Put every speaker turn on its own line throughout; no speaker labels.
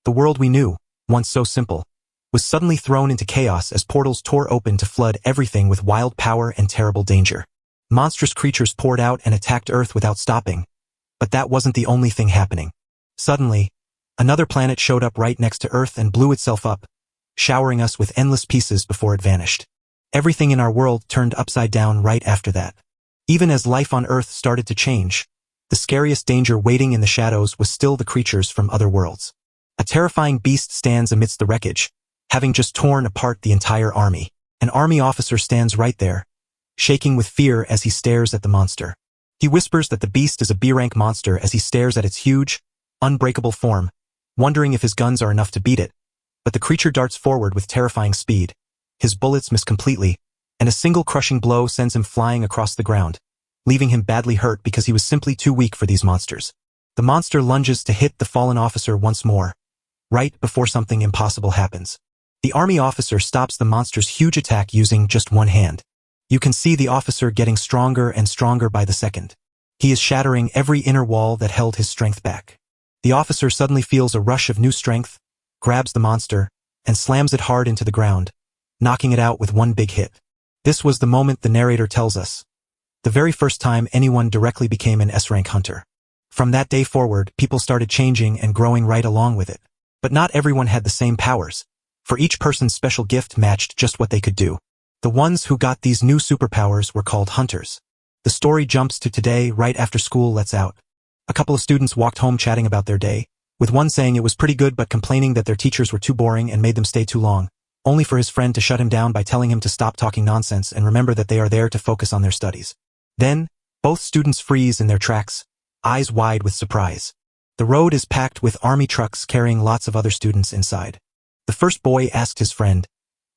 The world we knew, once so simple, was suddenly thrown into chaos as portals tore open to flood everything with wild power and terrible danger. Monstrous creatures poured out and attacked Earth without stopping. But that wasn't the only thing happening. Suddenly, another planet showed up right next to Earth and blew itself up, showering us with endless pieces before it vanished. Everything in our world turned upside down right after that. Even as life on Earth started to change, the scariest danger waiting in the shadows was still the creatures from other worlds. A terrifying beast stands amidst the wreckage, having just torn apart the entire army. An army officer stands right there, shaking with fear as he stares at the monster. He whispers that the beast is a B-rank monster as he stares at its huge, unbreakable form, wondering if his guns are enough to beat it. But the creature darts forward with terrifying speed. His bullets miss completely, and a single crushing blow sends him flying across the ground, leaving him badly hurt because he was simply too weak for these monsters. The monster lunges to hit the fallen officer once more, right before something impossible happens. The army officer stops the monster's huge attack using just one hand. You can see the officer getting stronger and stronger by the second. He is shattering every inner wall that held his strength back. The officer suddenly feels a rush of new strength, grabs the monster, and slams it hard into the ground, knocking it out with one big hit. This was the moment the narrator tells us. The very first time anyone directly became an S-rank hunter. From that day forward, people started changing and growing right along with it. But not everyone had the same powers. For each person's special gift matched just what they could do. The ones who got these new superpowers were called hunters. The story jumps to today right after school lets out. A couple of students walked home chatting about their day, with one saying it was pretty good but complaining that their teachers were too boring and made them stay too long, only for his friend to shut him down by telling him to stop talking nonsense and remember that they are there to focus on their studies. Then, both students freeze in their tracks, eyes wide with surprise. The road is packed with army trucks carrying lots of other students inside. The first boy asked his friend,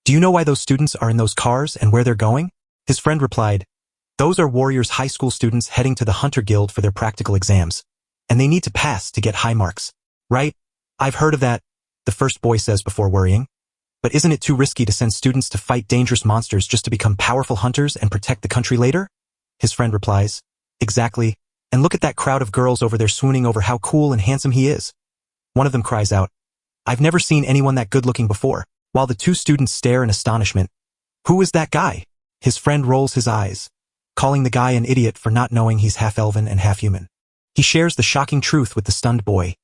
"Do you know why those students are in those cars and where they're going?" His friend replied, "Those are Warriors High School students heading to the Hunter Guild for their practical exams, and they need to pass to get high marks." "Right? I've heard of that," the first boy says before worrying. "But isn't it too risky to send students to fight dangerous monsters just to become powerful hunters and protect the country later?" His friend replies, "Exactly, and look at that crowd of girls over there swooning over how cool and handsome he is." One of them cries out, "I've never seen anyone that good-looking before," while the two students stare in astonishment. "Who is that guy?" His friend rolls his eyes, calling the guy an idiot for not knowing he's half-elven and half-human. He shares the shocking truth with the stunned boy.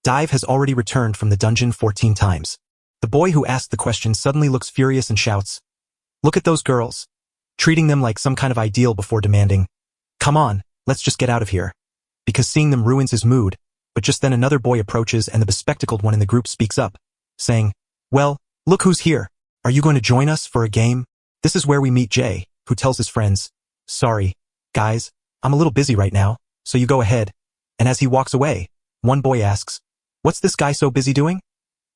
Dive has already returned from the dungeon 14 times. The boy who asked the question suddenly looks furious and shouts, "Look at those girls," treating them like some kind of ideal before demanding, "Come on, let's just get out of here," because seeing them ruins his mood. But just then another boy approaches and the bespectacled one in the group speaks up, saying, "Well, look who's here. Are you going to join us for a game?" This is where we meet Jay, who tells his friends, "Sorry, guys, I'm a little busy right now, so you go ahead." And as he walks away, one boy asks, "What's this guy so busy doing?"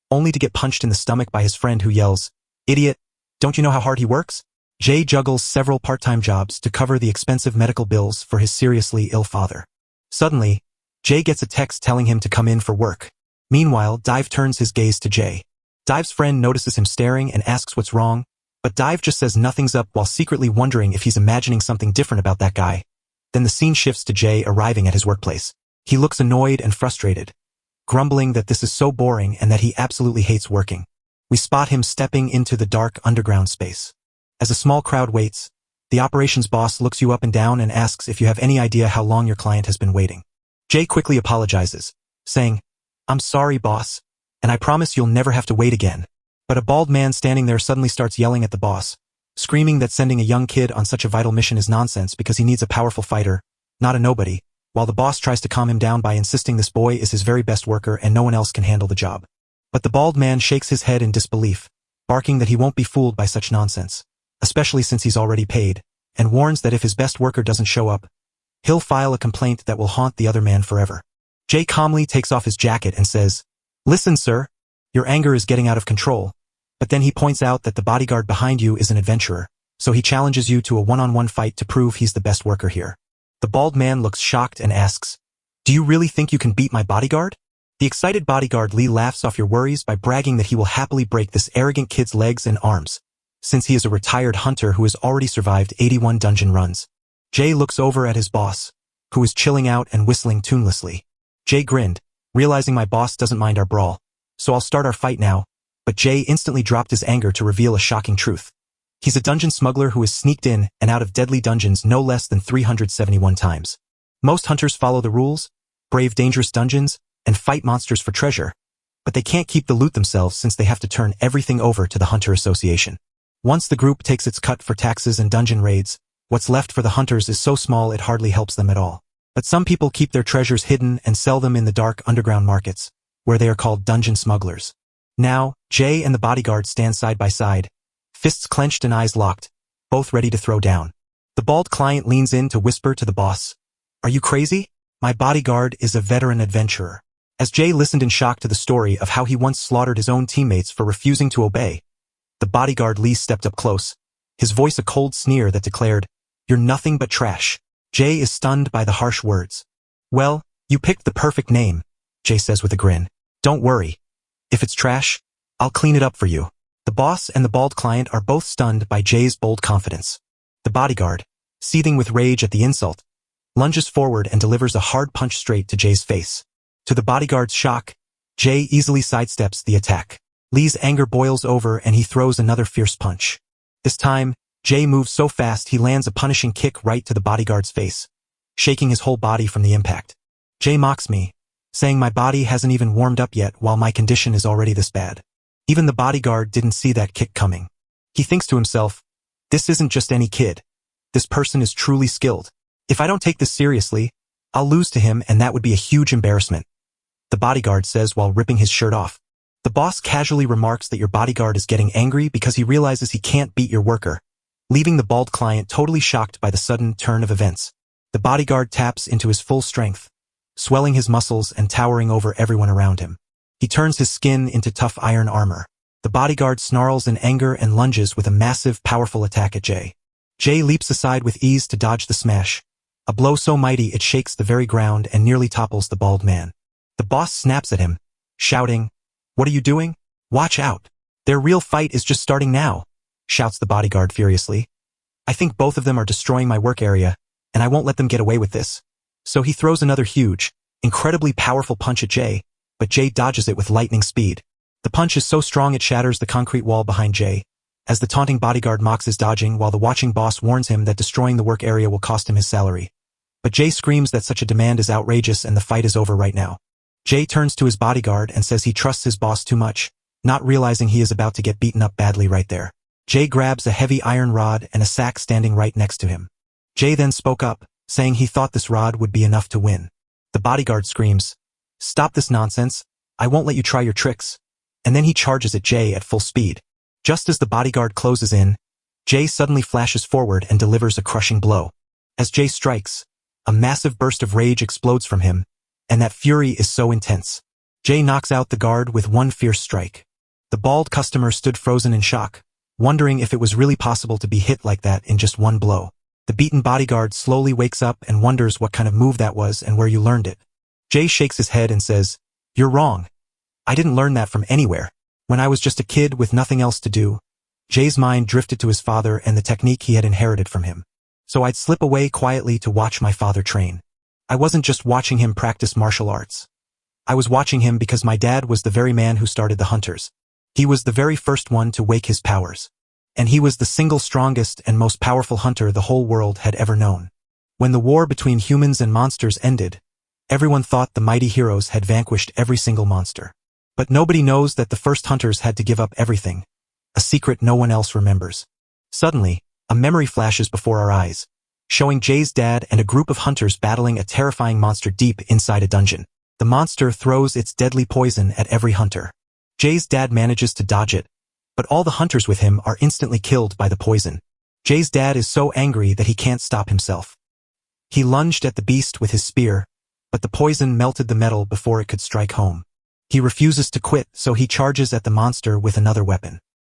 Only to get punched in the stomach by his friend who yells, "Idiot, don't you know how hard he works?" Jay juggles several part-time jobs to cover the expensive medical bills for his seriously ill father. Suddenly, Jay gets a text telling him to come in for work. Meanwhile, Dive turns his gaze to Jay. Dive's friend notices him staring and asks what's wrong, but Dive just says nothing's up while secretly wondering if he's imagining something different about that guy. Then the scene shifts to Jay arriving at his workplace. He looks annoyed and frustrated, grumbling that this is so boring and that he absolutely hates working. We spot him stepping into the dark underground space. As a small crowd waits, the operations boss looks you up and down and asks if you have any idea how long your client has been waiting. Jay quickly apologizes, saying, "I'm sorry, boss, and I promise you'll never have to wait again." But a bald man standing there suddenly starts yelling at the boss, screaming that sending a young kid on such a vital mission is nonsense because he needs a powerful fighter, not a nobody, while the boss tries to calm him down by insisting this boy is his very best worker and no one else can handle the job. But the bald man shakes his head in disbelief, barking that he won't be fooled by such nonsense, especially since he's already paid, and warns that if his best worker doesn't show up, he'll file a complaint that will haunt the other man forever. Jay calmly takes off his jacket and says, "Listen, sir, your anger is getting out of control." But then he points out that the bodyguard behind you is an adventurer, so he challenges you to a one-on-one fight to prove he's the best worker here. The bald man looks shocked and asks, "Do you really think you can beat my bodyguard?" The excited bodyguard Lee laughs off your worries by bragging that he will happily break this arrogant kid's legs and arms, since he is a retired hunter who has already survived 81 dungeon runs. Jay looks over at his boss, who is chilling out and whistling tunelessly. Jay grinned, realizing my boss doesn't mind our brawl, so I'll start our fight now. But Jay instantly dropped his anger to reveal a shocking truth. He's a dungeon smuggler who has sneaked in and out of deadly dungeons no less than 371 times. Most hunters follow the rules, brave dangerous dungeons, and fight monsters for treasure. But they can't keep the loot themselves since they have to turn everything over to the Hunter Association. Once the group takes its cut for taxes and dungeon raids, what's left for the hunters is so small it hardly helps them at all. But some people keep their treasures hidden and sell them in the dark underground markets, where they are called dungeon smugglers. Now, Jay and the bodyguard stand side by side, fists clenched and eyes locked, both ready to throw down. The bald client leans in to whisper to the boss, "Are you crazy? My bodyguard is a veteran adventurer." As Jay listened in shock to the story of how he once slaughtered his own teammates for refusing to obey, the bodyguard Lee stepped up close, his voice a cold sneer that declared, "You're nothing but trash." Jay is stunned by the harsh words. "Well, you picked the perfect name," Jay says with a grin. "Don't worry. If it's trash, I'll clean it up for you." The boss and the bald client are both stunned by Jay's bold confidence. The bodyguard, seething with rage at the insult, lunges forward and delivers a hard punch straight to Jay's face. To the bodyguard's shock, Jay easily sidesteps the attack. Lee's anger boils over and he throws another fierce punch. This time, Jay moves so fast he lands a punishing kick right to the bodyguard's face, shaking his whole body from the impact. Jay mocks me, saying my body hasn't even warmed up yet while my condition is already this bad. Even the bodyguard didn't see that kick coming. He thinks to himself, this isn't just any kid. This person is truly skilled. If I don't take this seriously, I'll lose to him and that would be a huge embarrassment, the bodyguard says while ripping his shirt off. The boss casually remarks that your bodyguard is getting angry because he realizes he can't beat your worker, leaving the bald client totally shocked by the sudden turn of events. The bodyguard taps into his full strength, swelling his muscles and towering over everyone around him. He turns his skin into tough iron armor. The bodyguard snarls in anger and lunges with a massive, powerful attack at Jay. Jay leaps aside with ease to dodge the smash, a blow so mighty it shakes the very ground and nearly topples the bald man. The boss snaps at him, shouting, "What are you doing? Watch out. Their real fight is just starting now," shouts the bodyguard furiously. "I think both of them are destroying my work area, and I won't let them get away with this." So he throws another huge, incredibly powerful punch at Jay, but Jay dodges it with lightning speed. The punch is so strong it shatters the concrete wall behind Jay, as the taunting bodyguard mocks his dodging while the watching boss warns him that destroying the work area will cost him his salary. But Jay screams that such a demand is outrageous and the fight is over right now. Jay turns to his bodyguard and says he trusts his boss too much, not realizing he is about to get beaten up badly right there. Jay grabs a heavy iron rod and a sack standing right next to him. Jay then spoke up, saying he thought this rod would be enough to win. The bodyguard screams, "Stop this nonsense, I won't let you try your tricks." And then he charges at Jay at full speed. Just as the bodyguard closes in, Jay suddenly flashes forward and delivers a crushing blow. As Jay strikes, a massive burst of rage explodes from him, and that fury is so intense. Jay knocks out the guard with one fierce strike. The bald customer stood frozen in shock, wondering if it was really possible to be hit like that in just one blow. The beaten bodyguard slowly wakes up and wonders what kind of move that was and where you learned it. Jay shakes his head and says, "You're wrong. I didn't learn that from anywhere. When I was just a kid with nothing else to do." Jay's mind drifted to his father and the technique he had inherited from him. "So I'd slip away quietly to watch my father train. I wasn't just watching him practice martial arts. I was watching him because my dad was the very man who started the hunters. He was the very first one to wake his powers. And he was the single strongest and most powerful hunter the whole world had ever known. When the war between humans and monsters ended, everyone thought the mighty heroes had vanquished every single monster. But nobody knows that the first hunters had to give up everything, a secret no one else remembers." Suddenly, a memory flashes before our eyes, showing Jay's dad and a group of hunters battling a terrifying monster deep inside a dungeon. The monster throws its deadly poison at every hunter. Jay's dad manages to dodge it, but all the hunters with him are instantly killed by the poison. Jay's dad is so angry that he can't stop himself. He lunged at the beast with his spear, but the poison melted the metal before it could strike home. He refuses to quit, so he charges at the monster with another weapon.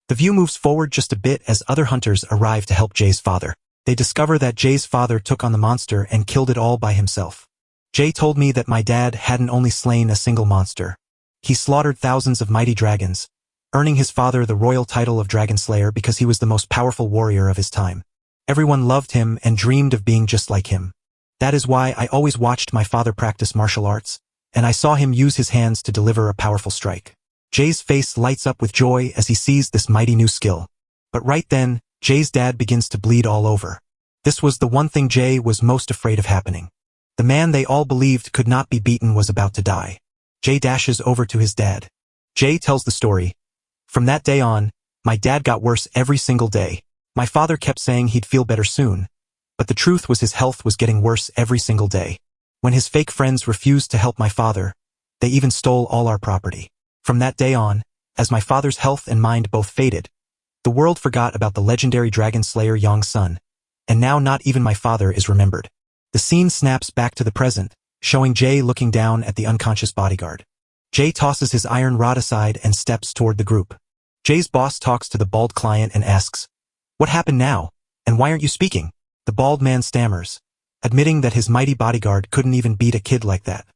The view moves forward just a bit as other hunters arrive to help Jay's father. They discover that Jay's father took on the monster and killed it all by himself. Jay told me that my dad hadn't only slain a single monster. He slaughtered thousands of mighty dragons, earning his father the royal title of Dragon Slayer because he was the most powerful warrior of his time. Everyone loved him and dreamed of being just like him. That is why I always watched my father practice martial arts, and I saw him use his hands to deliver a powerful strike. Jay's face lights up with joy as he sees this mighty new skill. But right then, Jay's dad begins to bleed all over. This was the one thing Jay was most afraid of happening. The man they all believed could not be beaten was about to die. Jay dashes over to his dad. Jay tells the story. From that day on, my dad got worse every single day. My father kept saying he'd feel better soon, but the truth was his health was getting worse every single day. When his fake friends refused to help my father, they even stole all our property. From that day on, as my father's health and mind both faded, the world forgot about the legendary dragon slayer Yong's son, and now not even my father is remembered. The scene snaps back to the present, showing Jay looking down at the unconscious bodyguard. Jay tosses his iron rod aside and steps toward the group. Jay's boss talks to the bald client and asks, "What happened now, and why aren't you speaking?" The bald man stammers, admitting that his mighty bodyguard couldn't even beat a kid like that.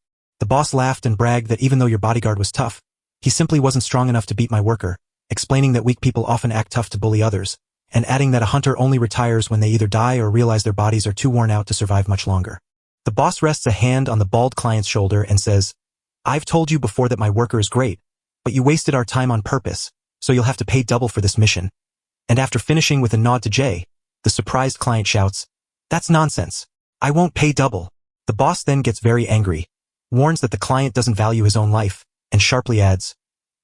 The boss laughed and bragged that even though your bodyguard was tough, he simply wasn't strong enough to beat my worker, explaining that weak people often act tough to bully others, and adding that a hunter only retires when they either die or realize their bodies are too worn out to survive much longer. The boss rests a hand on the bald client's shoulder and says, "I've told you before that my worker is great, but you wasted our time on purpose, so you'll have to pay double for this mission." And after finishing with a nod to Jay, the surprised client shouts, "That's nonsense. I won't pay double." The boss then gets very angry, warns that the client doesn't value his own life, and sharply adds,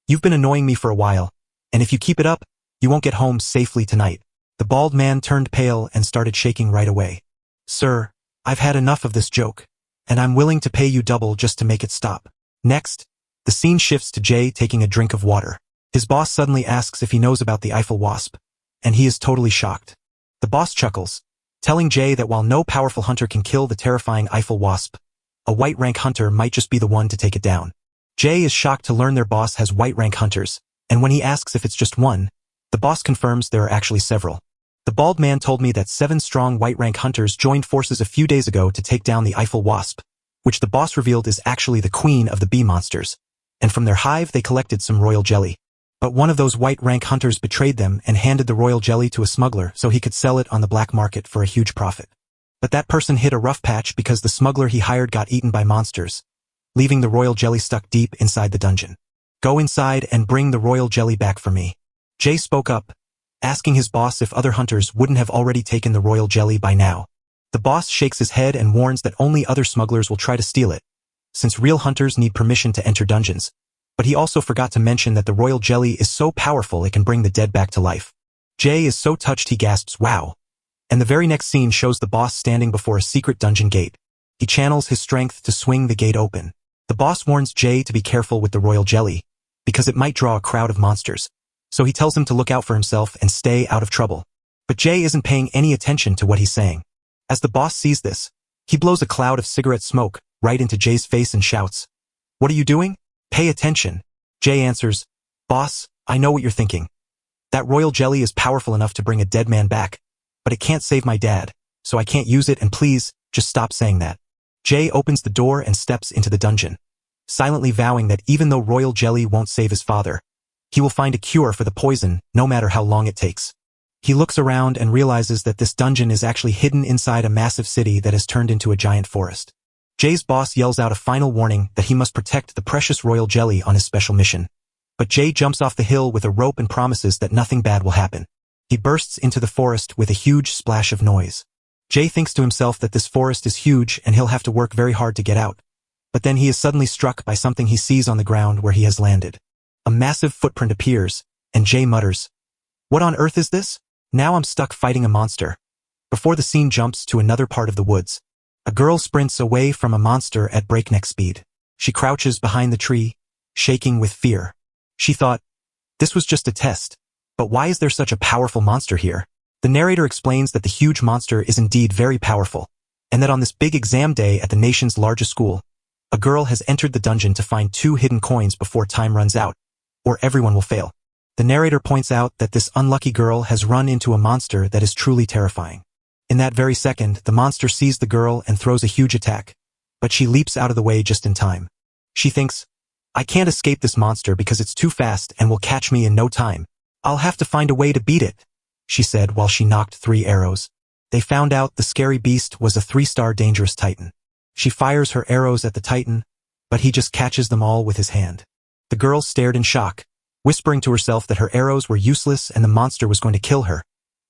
"You've been annoying me for a while, and if you keep it up, you won't get home safely tonight." The bald man turned pale and started shaking right away. "Sir, I've had enough of this joke, and I'm willing to pay you double just to make it stop." Next, the scene shifts to Jay taking a drink of water. His boss suddenly asks if he knows about the Eiffel Wasp, and he is totally shocked. The boss chuckles, telling Jay that while no powerful hunter can kill the terrifying Eiffel Wasp, a white-rank hunter might just be the one to take it down. Jay is shocked to learn their boss has white-rank hunters, and when he asks if it's just one, the boss confirms there are actually several. The bald man told me that 7 strong white-rank hunters joined forces a few days ago to take down the Eiffel Wasp, which the boss revealed is actually the queen of the bee monsters, and from their hive they collected some royal jelly. But one of those white-rank hunters betrayed them and handed the royal jelly to a smuggler so he could sell it on the black market for a huge profit. But that person hit a rough patch because the smuggler he hired got eaten by monsters, leaving the royal jelly stuck deep inside the dungeon. "Go inside and bring the royal jelly back for me." Jay spoke up, asking his boss if other hunters wouldn't have already taken the royal jelly by now. The boss shakes his head and warns that only other smugglers will try to steal it, since real hunters need permission to enter dungeons. But he also forgot to mention that the royal jelly is so powerful it can bring the dead back to life. Jay is so touched he gasps, "Wow." And the very next scene shows the boss standing before a secret dungeon gate. He channels his strength to swing the gate open. The boss warns Jay to be careful with the royal jelly, because it might draw a crowd of monsters. So he tells him to look out for himself and stay out of trouble. But Jay isn't paying any attention to what he's saying. As the boss sees this, he blows a cloud of cigarette smoke right into Jay's face and shouts, "What are you doing? Pay attention." Jay answers, "Boss, I know what you're thinking. That royal jelly is powerful enough to bring a dead man back, but it can't save my dad, so I can't use it, and please, just stop saying that." Jay opens the door and steps into the dungeon, silently vowing that even though royal jelly won't save his father, he will find a cure for the poison no matter how long it takes. He looks around and realizes that this dungeon is actually hidden inside a massive city that has turned into a giant forest. Jay's boss yells out a final warning that he must protect the precious royal jelly on his special mission. But Jay jumps off the hill with a rope and promises that nothing bad will happen. He bursts into the forest with a huge splash of noise. Jay thinks to himself that this forest is huge and he'll have to work very hard to get out. But then he is suddenly struck by something he sees on the ground where he has landed. A massive footprint appears, and Jay mutters, "What on earth is this? Now I'm stuck fighting a monster." Before the scene jumps to another part of the woods, a girl sprints away from a monster at breakneck speed. She crouches behind the tree, shaking with fear. She thought, this was just a test, but why is there such a powerful monster here? The narrator explains that the huge monster is indeed very powerful, and that on this big exam day at the nation's largest school, a girl has entered the dungeon to find 2 hidden coins before time runs out, or everyone will fail. The narrator points out that this unlucky girl has run into a monster that is truly terrifying. In that very second, the monster sees the girl and throws a huge attack, but she leaps out of the way just in time. She thinks, "I can't escape this monster because it's too fast and will catch me in no time. I'll have to find a way to beat it," she said while she knocked 3 arrows. They found out the scary beast was a 3-star dangerous titan. She fires her arrows at the titan, but he just catches them all with his hand. The girl stared in shock, whispering to herself that her arrows were useless and the monster was going to kill her,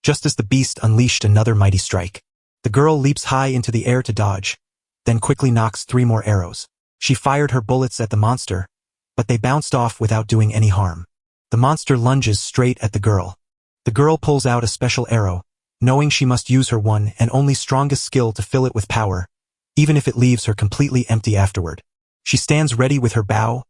just as the beast unleashed another mighty strike. The girl leaps high into the air to dodge, then quickly nocks 3 more arrows. She fired her bullets at the monster, but they bounced off without doing any harm. The monster lunges straight at the girl. The girl pulls out a special arrow, knowing she must use her one and only strongest skill to fill it with power, even if it leaves her completely empty afterward. She stands ready with her bow,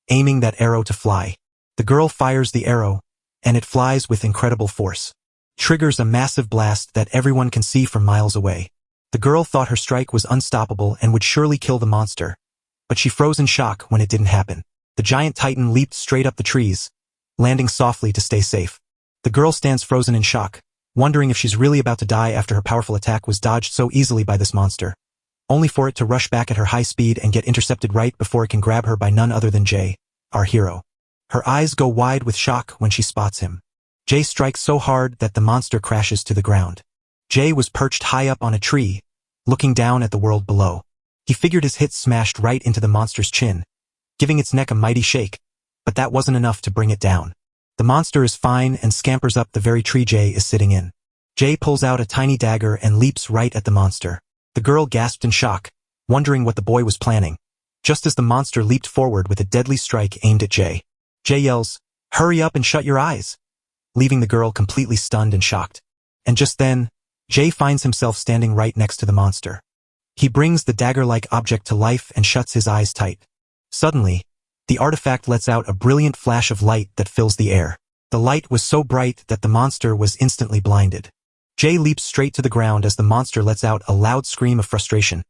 aiming that arrow to fly. The girl fires the arrow, and it flies with incredible force. Triggers a massive blast that everyone can see from miles away. The girl thought her strike was unstoppable and would surely kill the monster, but she froze in shock when it didn't happen. The giant titan leaped straight up the trees, landing softly to stay safe. The girl stands frozen in shock, wondering if she's really about to die after her powerful attack was dodged so easily by this monster, only for it to rush back at her high speed and get intercepted right before it can grab her by none other than Jay, our hero. Her eyes go wide with shock when she spots him. Jay strikes so hard that the monster crashes to the ground. Jay was perched high up on a tree, looking down at the world below. He figured his hit smashed right into the monster's chin, giving its neck a mighty shake, but that wasn't enough to bring it down. The monster is fine and scampers up the very tree Jay is sitting in. Jay pulls out a tiny dagger and leaps right at the monster. The girl gasped in shock, wondering what the boy was planning, just as the monster leaped forward with a deadly strike aimed at Jay. Jay yells, "Hurry up and shut your eyes," leaving the girl completely stunned and shocked. And just then, Jay finds himself standing right next to the monster. He brings the dagger-like object to life and shuts his eyes tight. Suddenly, the artifact lets out a brilliant flash of light that fills the air. The light was so bright that the monster was instantly blinded. Jay leaps straight to the ground as the monster lets out a loud scream of frustration,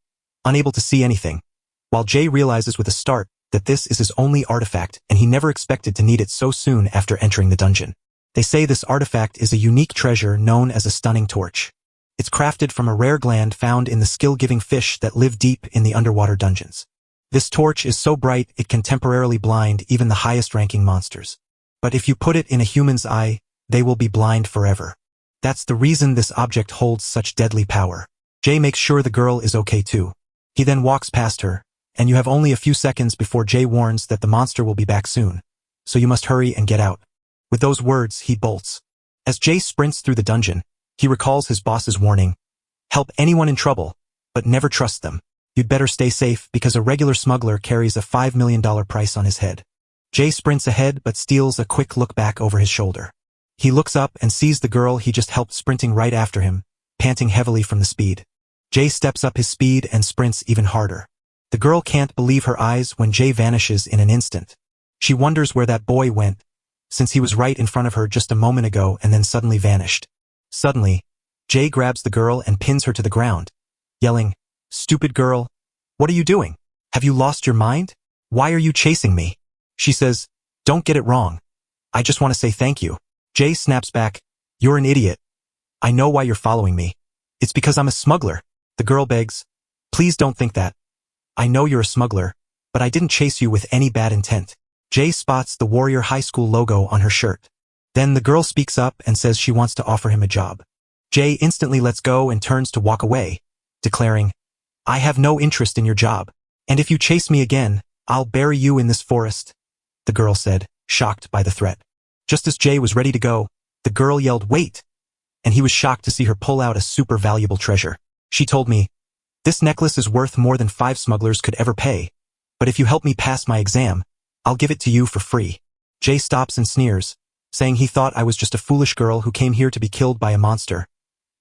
unable to see anything, while Jay realizes with a start that this is his only artifact and he never expected to need it so soon after entering the dungeon. They say this artifact is a unique treasure known as a stunning torch. It's crafted from a rare gland found in the skill-giving fish that live deep in the underwater dungeons. This torch is so bright it can temporarily blind even the highest-ranking monsters. But if you put it in a human's eye, they will be blind forever. That's the reason this object holds such deadly power. Jay makes sure the girl is okay too. He then walks past her, and you have only a few seconds before Jay warns that the monster will be back soon, so you must hurry and get out. With those words, he bolts. As Jay sprints through the dungeon, he recalls his boss's warning: help anyone in trouble, but never trust them. You'd better stay safe because a regular smuggler carries a $5 million price on his head. Jay sprints ahead but steals a quick look back over his shoulder. He looks up and sees the girl he just helped sprinting right after him, panting heavily from the speed. Jay steps up his speed and sprints even harder. The girl can't believe her eyes when Jay vanishes in an instant. She wonders where that boy went, since he was right in front of her just a moment ago and then suddenly vanished. Suddenly, Jay grabs the girl and pins her to the ground, yelling, "Stupid girl, what are you doing? Have you lost your mind? Why are you chasing me?" She says, "Don't get it wrong. I just want to say thank you." Jay snaps back, "You're an idiot. I know why you're following me. It's because I'm a smuggler." The girl begs, "Please don't think that. I know you're a smuggler, but I didn't chase you with any bad intent." Jay spots the Warrior High School logo on her shirt. Then the girl speaks up and says she wants to offer him a job. Jay instantly lets go and turns to walk away, declaring, "I have no interest in your job, and if you chase me again, I'll bury you in this forest," the girl said, shocked by the threat. Just as Jay was ready to go, the girl yelled, "Wait!" and he was shocked to see her pull out a super valuable treasure. She told me, "This necklace is worth more than 5 smugglers could ever pay, but if you help me pass my exam, I'll give it to you for free." Jay stops and sneers, saying he thought I was just a foolish girl who came here to be killed by a monster,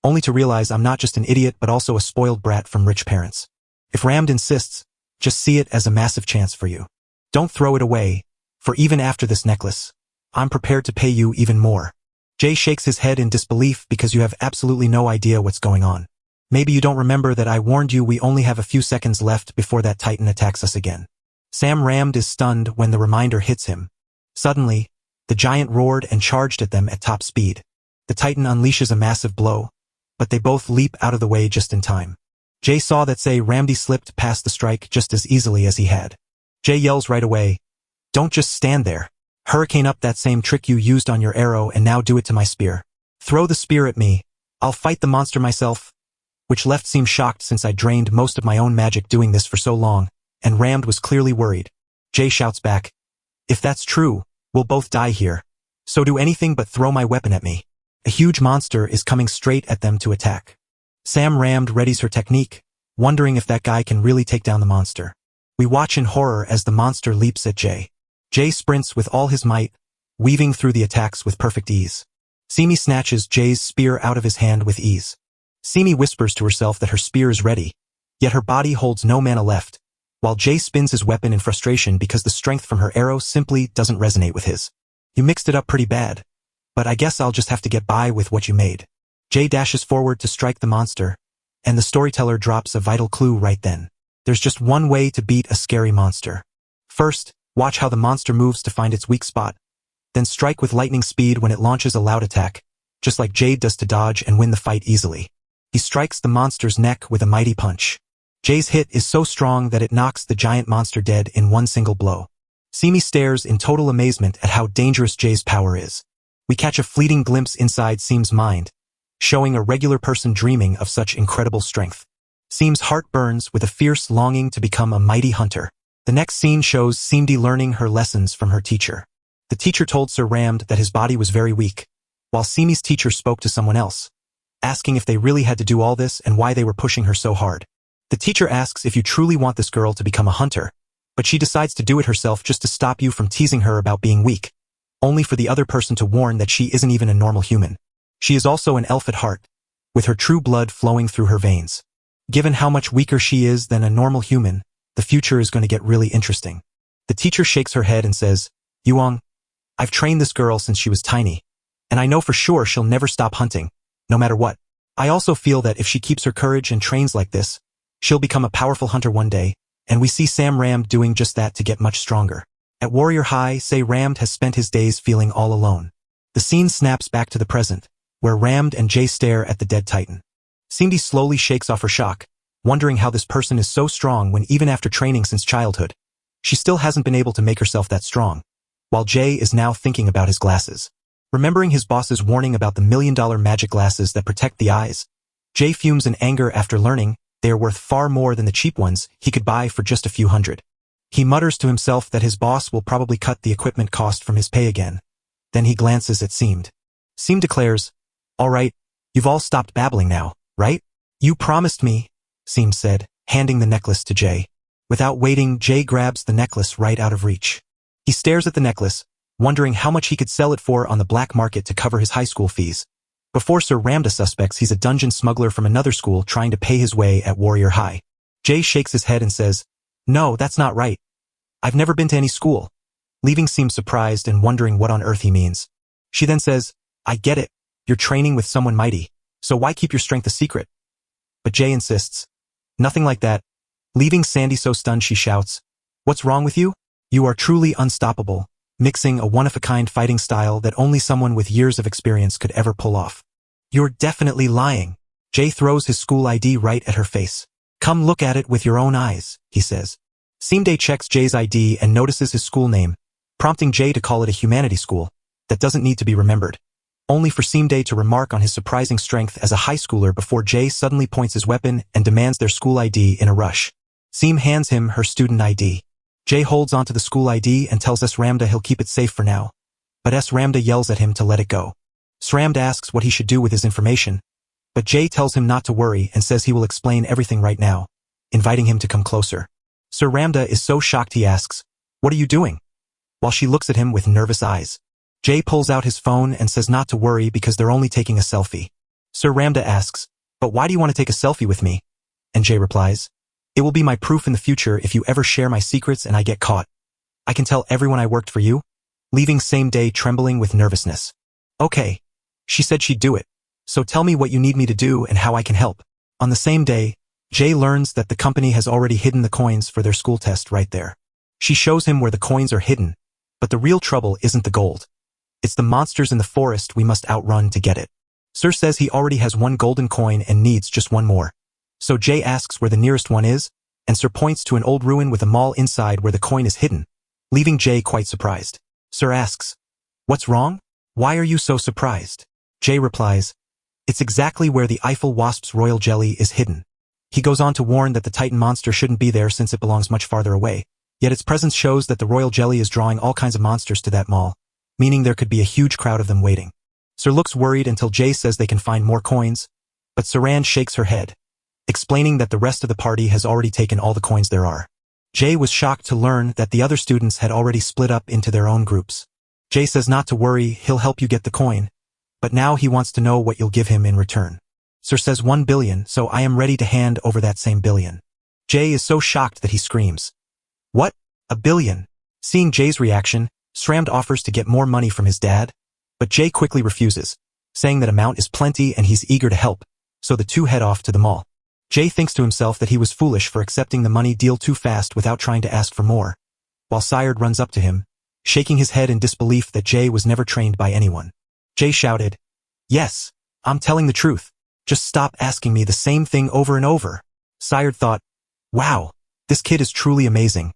only to realize I'm not just an idiot but also a spoiled brat from rich parents. If Ramd insists, just see it as a massive chance for you. Don't throw it away, for even after this necklace, I'm prepared to pay you even more. Jay shakes his head in disbelief because you have absolutely no idea what's going on. Maybe you don't remember that I warned you we only have a few seconds left before that Titan attacks us again. Sam Ramd is stunned when the reminder hits him. Suddenly, the giant roared and charged at them at top speed. The Titan unleashes a massive blow, but they both leap out of the way just in time. Jay saw that Ramdi slipped past the strike just as easily as he had. Jay yells right away, "Don't just stand there. Hurricane up that same trick you used on your arrow and now do it to my spear. Throw the spear at me. I'll fight the monster myself." Which left seemed shocked since I drained most of my own magic doing this for so long, and Ramd was clearly worried. Jay shouts back, If that's true, we'll both die here. So do anything but throw my weapon at me. A huge monster is coming straight at them to attack. Sam Ramd readies her technique, wondering if that guy can really take down the monster. We watch in horror as the monster leaps at Jay. Jay sprints with all his might, weaving through the attacks with perfect ease. Simi snatches Jay's spear out of his hand with ease. Simi whispers to herself that her spear is ready, yet her body holds no mana left, while Jay spins his weapon in frustration because the strength from her arrow simply doesn't resonate with his. You mixed it up pretty bad, but I guess I'll just have to get by with what you made. Jay dashes forward to strike the monster, and the storyteller drops a vital clue right then. There's just one way to beat a scary monster. First, watch how the monster moves to find its weak spot, then strike with lightning speed when it launches a loud attack, just like Jade does to dodge and win the fight easily. He strikes the monster's neck with a mighty punch. Jay's hit is so strong that it knocks the giant monster dead in one single blow. Simi stares in total amazement at how dangerous Jay's power is. We catch a fleeting glimpse inside Sim's mind, showing a regular person dreaming of such incredible strength. Sim's heart burns with a fierce longing to become a mighty hunter. The next scene shows Simdi learning her lessons from her teacher. The teacher told Sir Ramd that his body was very weak, while Simi's teacher spoke to someone else, asking if they really had to do all this and why they were pushing her so hard. The teacher asks if you truly want this girl to become a hunter, but she decides to do it herself just to stop you from teasing her about being weak, only for the other person to warn that she isn't even a normal human. She is also an elf at heart, with her true blood flowing through her veins. Given how much weaker she is than a normal human, the future is going to get really interesting. The teacher shakes her head and says, Yuang, I've trained this girl since she was tiny, and I know for sure she'll never stop hunting, no matter what. I also feel that if she keeps her courage and trains like this, she'll become a powerful hunter one day, and we see Sam Ramd doing just that to get much stronger. At Warrior High, say Ramd has spent his days feeling all alone. The scene snaps back to the present, where Ramd and Jay stare at the dead titan. Cindy slowly shakes off her shock, wondering how this person is so strong when even after training since childhood, she still hasn't been able to make herself that strong, while Jay is now thinking about his glasses. Remembering his boss's warning about the $1 million magic glasses that protect the eyes, Jay fumes in anger after learning they are worth far more than the cheap ones he could buy for just a few hundred. He mutters to himself that his boss will probably cut the equipment cost from his pay again. Then he glances at Seamed. Seamed declares, All right, you've all stopped babbling now, right? You promised me, Seamed said, handing the necklace to Jay. Without waiting, Jay grabs the necklace right out of reach. He stares at the necklace, wondering how much he could sell it for on the black market to cover his high school fees. Before Sir Ramda suspects he's a dungeon smuggler from another school trying to pay his way at Warrior High. Jay shakes his head and says, No, that's not right. I've never been to any school. Leaving seems surprised and wondering what on earth he means. She then says, I get it. You're training with someone mighty, so why keep your strength a secret? But Jay insists, Nothing like that. Leaving Sandy so stunned she shouts, What's wrong with you? You are truly unstoppable, mixing a one-of-a-kind fighting style that only someone with years of experience could ever pull off. You're definitely lying. Jay throws his school ID right at her face. Come look at it with your own eyes, he says. Seamday checks Jay's ID and notices his school name, prompting Jay to call it a humanities school that doesn't need to be remembered, only for Seamday to remark on his surprising strength as a high schooler before Jay suddenly points his weapon and demands their school ID in a rush. Seam hands him her student ID. Jay holds onto the school ID and tells S. Ramda he'll keep it safe for now, but S. Ramda yells at him to let it go. Sramda asks what he should do with his information, but Jay tells him not to worry and says he will explain everything right now, inviting him to come closer. Sir Ramda is so shocked he asks, What are you doing? While she looks at him with nervous eyes. Jay pulls out his phone and says not to worry because they're only taking a selfie. Sir Ramda asks, But why do you want to take a selfie with me? And Jay replies, It will be my proof in the future if you ever share my secrets and I get caught. I can tell everyone I worked for you, leaving same day trembling with nervousness. Okay. She said she'd do it. So tell me what you need me to do and how I can help. On the same day, Jay learns that the company has already hidden the coins for their school test right there. She shows him where the coins are hidden, but the real trouble isn't the gold. It's the monsters in the forest we must outrun to get it. Sir says he already has one golden coin and needs just one more. So Jay asks where the nearest one is, and Sir points to an old ruin with a mall inside where the coin is hidden, leaving Jay quite surprised. Sir asks, What's wrong? Why are you so surprised? Jay replies, It's exactly where the Eiffel Wasp's royal jelly is hidden. He goes on to warn that the Titan monster shouldn't be there since it belongs much farther away, Yet its presence shows that the royal jelly is drawing all kinds of monsters to that mall, meaning there could be a huge crowd of them waiting. Sir looks worried until Jay says they can find more coins, but Saran shakes her head, explaining that the rest of the party has already taken all the coins there are. Jay was shocked to learn that the other students had already split up into their own groups. Jay says not to worry, he'll help you get the coin, but now he wants to know what you'll give him in return. Sir says 1 billion, so I am ready to hand over that same billion. Jay is so shocked that he screams. What? A billion? Seeing Jay's reaction, Sramd offers to get more money from his dad, but Jay quickly refuses, saying that amount is plenty and he's eager to help, so the two head off to the mall. Jay thinks to himself that he was foolish for accepting the money deal too fast without trying to ask for more, while Syard runs up to him, shaking his head in disbelief that Jay was never trained by anyone. Jay shouted, Yes, I'm telling the truth. Just stop asking me the same thing over and over. Syard thought, Wow, this kid is truly amazing.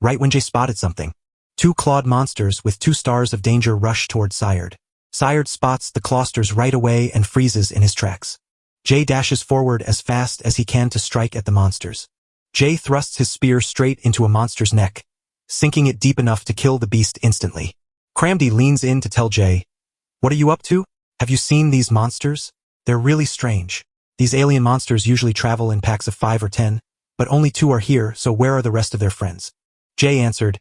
Right when Jay spotted something, 2 clawed monsters with 2 stars of danger rush toward Syard. Syard spots the clawsters right away and freezes in his tracks. Jay dashes forward as fast as he can to strike at the monsters. Jay thrusts his spear straight into a monster's neck, sinking it deep enough to kill the beast instantly. Cramdy leans in to tell Jay, What are you up to? Have you seen these monsters? They're really strange. These alien monsters usually travel in packs of 5 or 10, but only 2 are here, so where are the rest of their friends? Jay answered,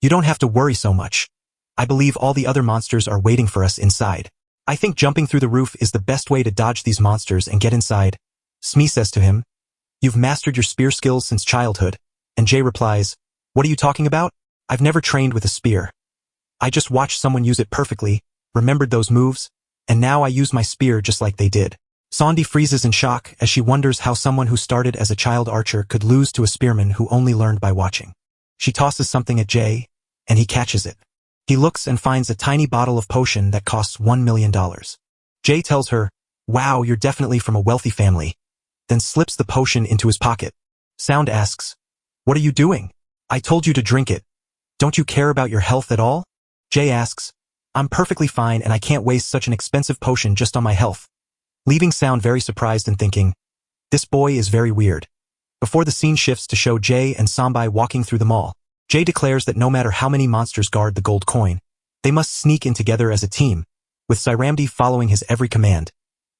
You don't have to worry so much. I believe all the other monsters are waiting for us inside. I think jumping through the roof is the best way to dodge these monsters and get inside. Smee says to him, You've mastered your spear skills since childhood, and Jay replies, What are you talking about? I've never trained with a spear. I just watched someone use it perfectly, remembered those moves, and now I use my spear just like they did. Sondi freezes in shock as she wonders how someone who started as a child archer could lose to a spearman who only learned by watching. She tosses something at Jay, and he catches it. He looks and finds a tiny bottle of potion that costs $1 million. Jay tells her, Wow, you're definitely from a wealthy family, then slips the potion into his pocket. Sound asks, What are you doing? I told you to drink it. Don't you care about your health at all? Jay asks, I'm perfectly fine and I can't waste such an expensive potion just on my health. Leaving Sound very surprised and thinking, This boy is very weird. Before the scene shifts to show Jay and Sambai walking through the mall, Jay declares that no matter how many monsters guard the gold coin, they must sneak in together as a team, with Cyramdi following his every command.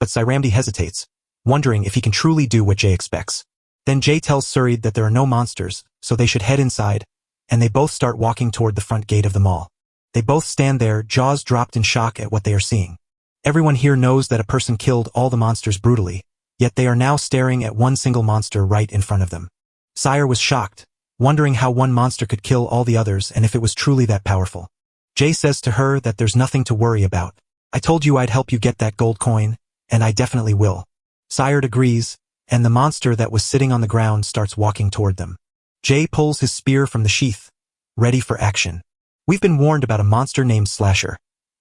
But Cyramdi hesitates, wondering if he can truly do what Jay expects. Then Jay tells Surid that there are no monsters, so they should head inside, and they both start walking toward the front gate of the mall. They both stand there, jaws dropped in shock at what they are seeing. Everyone here knows that a person killed all the monsters brutally, yet they are now staring at one single monster right in front of them. Sire was shocked, wondering how one monster could kill all the others and if it was truly that powerful. Jay says to her that there's nothing to worry about. I told you I'd help you get that gold coin, and I definitely will. Sire agrees, and the monster that was sitting on the ground starts walking toward them. Jay pulls his spear from the sheath, ready for action. We've been warned about a monster named Slasher,